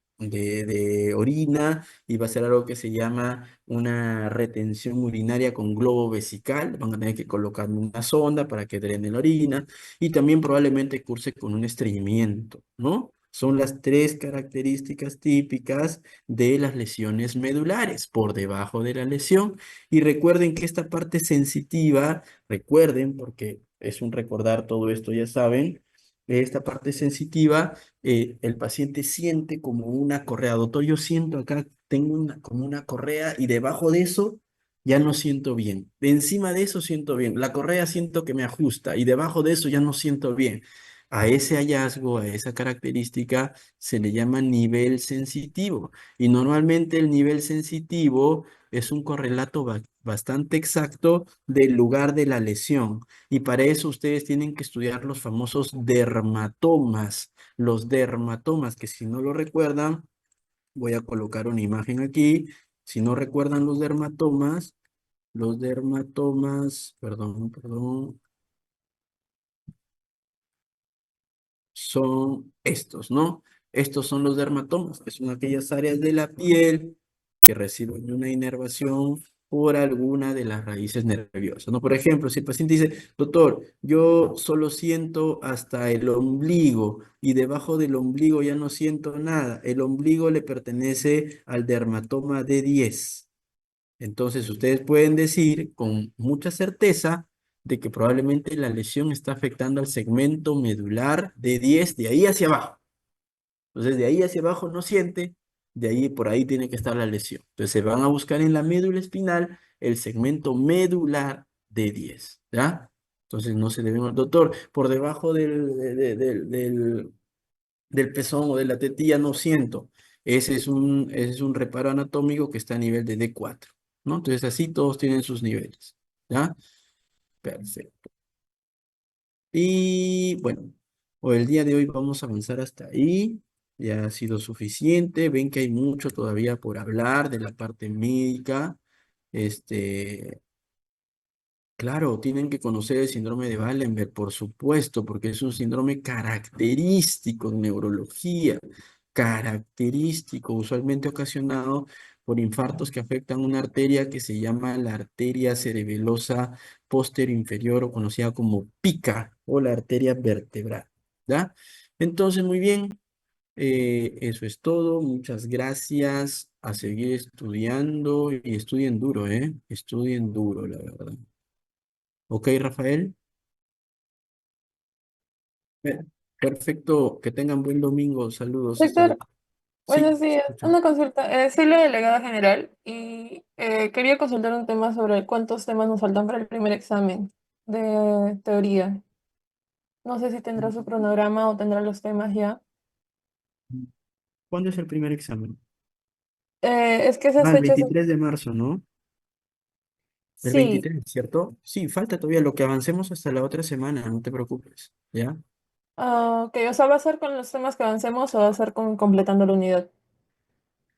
orina y va a ser algo que se llama una retención urinaria con globo vesical. Van a tener que colocar una sonda para que drene la orina y también probablemente curse con un estreñimiento, ¿no? Son las tres características típicas de las lesiones medulares por debajo de la lesión. Y recuerden que esta parte sensitiva, recuerden, porque es un recordar todo esto, ya saben, esta parte sensitiva el paciente siente como una correa. Doctor, yo siento acá, tengo como una correa y debajo de eso ya no siento bien. De encima de eso siento bien. La correa siento que me ajusta y debajo de eso ya no siento bien. A ese hallazgo, a esa característica, se le llama nivel sensitivo. Y normalmente el nivel sensitivo es un correlato bastante exacto del lugar de la lesión. Y para eso ustedes tienen que estudiar los famosos dermatomas. Los dermatomas, que si no lo recuerdan, voy a colocar una imagen aquí. Si no recuerdan los dermatomas, perdón, son estos, ¿no? Estos son los dermatomas, que son aquellas áreas de la piel que reciben una inervación por alguna de las raíces nerviosas, ¿no? Por ejemplo, si el paciente dice, doctor, yo solo siento hasta el ombligo y debajo del ombligo ya no siento nada, el ombligo le pertenece al dermatoma D10. Entonces, ustedes pueden decir con mucha certeza de que probablemente la lesión está afectando al segmento medular de 10 de ahí hacia abajo. Entonces, de ahí hacia abajo no siente, de ahí por ahí tiene que estar la lesión. Entonces, se van a buscar en la médula espinal el segmento medular de 10, ¿ya? Entonces, no se debe, doctor, por debajo del pezón o de la tetilla no siento. Ese es un reparo anatómico que está a nivel de D4, ¿no? Entonces así todos tienen sus niveles, ¿ya? Perfecto. Y bueno, el día de hoy vamos a avanzar hasta ahí. Ya ha sido suficiente. Ven que hay mucho todavía por hablar de la parte médica. Este, Claro, tienen que conocer el síndrome de Wallenberg, por supuesto, porque es un síndrome característico en neurología, característico, usualmente ocasionado por infartos que afectan una arteria que se llama la arteria cerebelosa posterior inferior o conocida como PICA o la arteria vertebral, ¿ya? Entonces, muy bien, eso es todo. Muchas gracias. A seguir estudiando y estudien duro, ¿eh? Estudien duro, la verdad. Ok, Rafael. Eh, Perfecto. Que tengan buen domingo. Saludos. Hasta Doctor, luego. Sí, buenos días. escucha. Una consulta. Soy la delegada general y quería consultar un tema sobre cuántos temas nos faltan para el primer examen de teoría. No sé si tendrá su cronograma o tendrá los temas ya. ¿Cuándo es el primer examen? Es que esas El fechas, 23 de marzo, ¿no? El sí. 23, ¿cierto? Sí, falta todavía lo que avancemos hasta la otra semana, no te preocupes. ¿Ya? Ok, o sea, ¿va a ser con los temas que avancemos o va a ser con completando la unidad?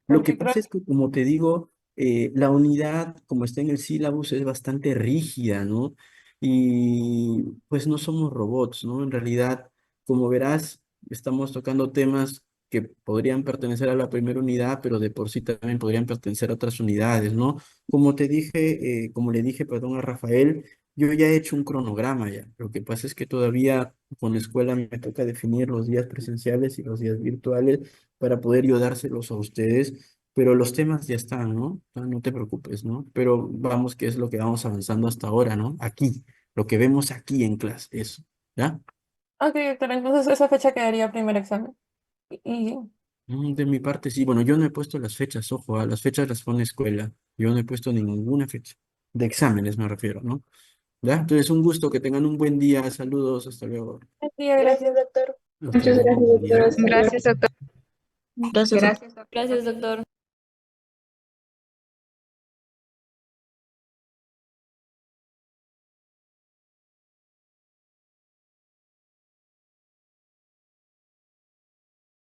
Lo que Porque creo pasa es que, como te digo, la unidad, como está en el sílabus, es bastante rígida, ¿no? Y pues no somos robots, ¿no? En realidad, como verás, estamos tocando temas que podrían pertenecer a la primera unidad, pero de por sí también podrían pertenecer a otras unidades, ¿no? Como te dije, como le dije, perdón, a Rafael, yo ya he hecho un cronograma ya. Lo que pasa es que todavía con la escuela me toca definir los días presenciales y los días virtuales para poder yo dárselos a ustedes, pero los temas ya están, ¿no? No te preocupes, ¿no? Pero vamos, que es lo que vamos avanzando hasta ahora, ¿no? Aquí, lo que vemos aquí en clase, eso, ¿ya? Ok, doctor, entonces esa fecha quedaría primer examen. Y, De mi parte, sí. Bueno, yo no he puesto las fechas, ojo, a las fechas las pone escuela. Yo no he puesto ninguna fecha. De exámenes me refiero, ¿no? ¿Ya? Entonces, un gusto, que tengan un buen día. Saludos, hasta luego. buen día, Gracias, gracias. doctor. Hasta Muchas luego, gracias, buen doctora. día. Hasta luego. Gracias, doctor. Gracias, doctor. Gracias, doctor.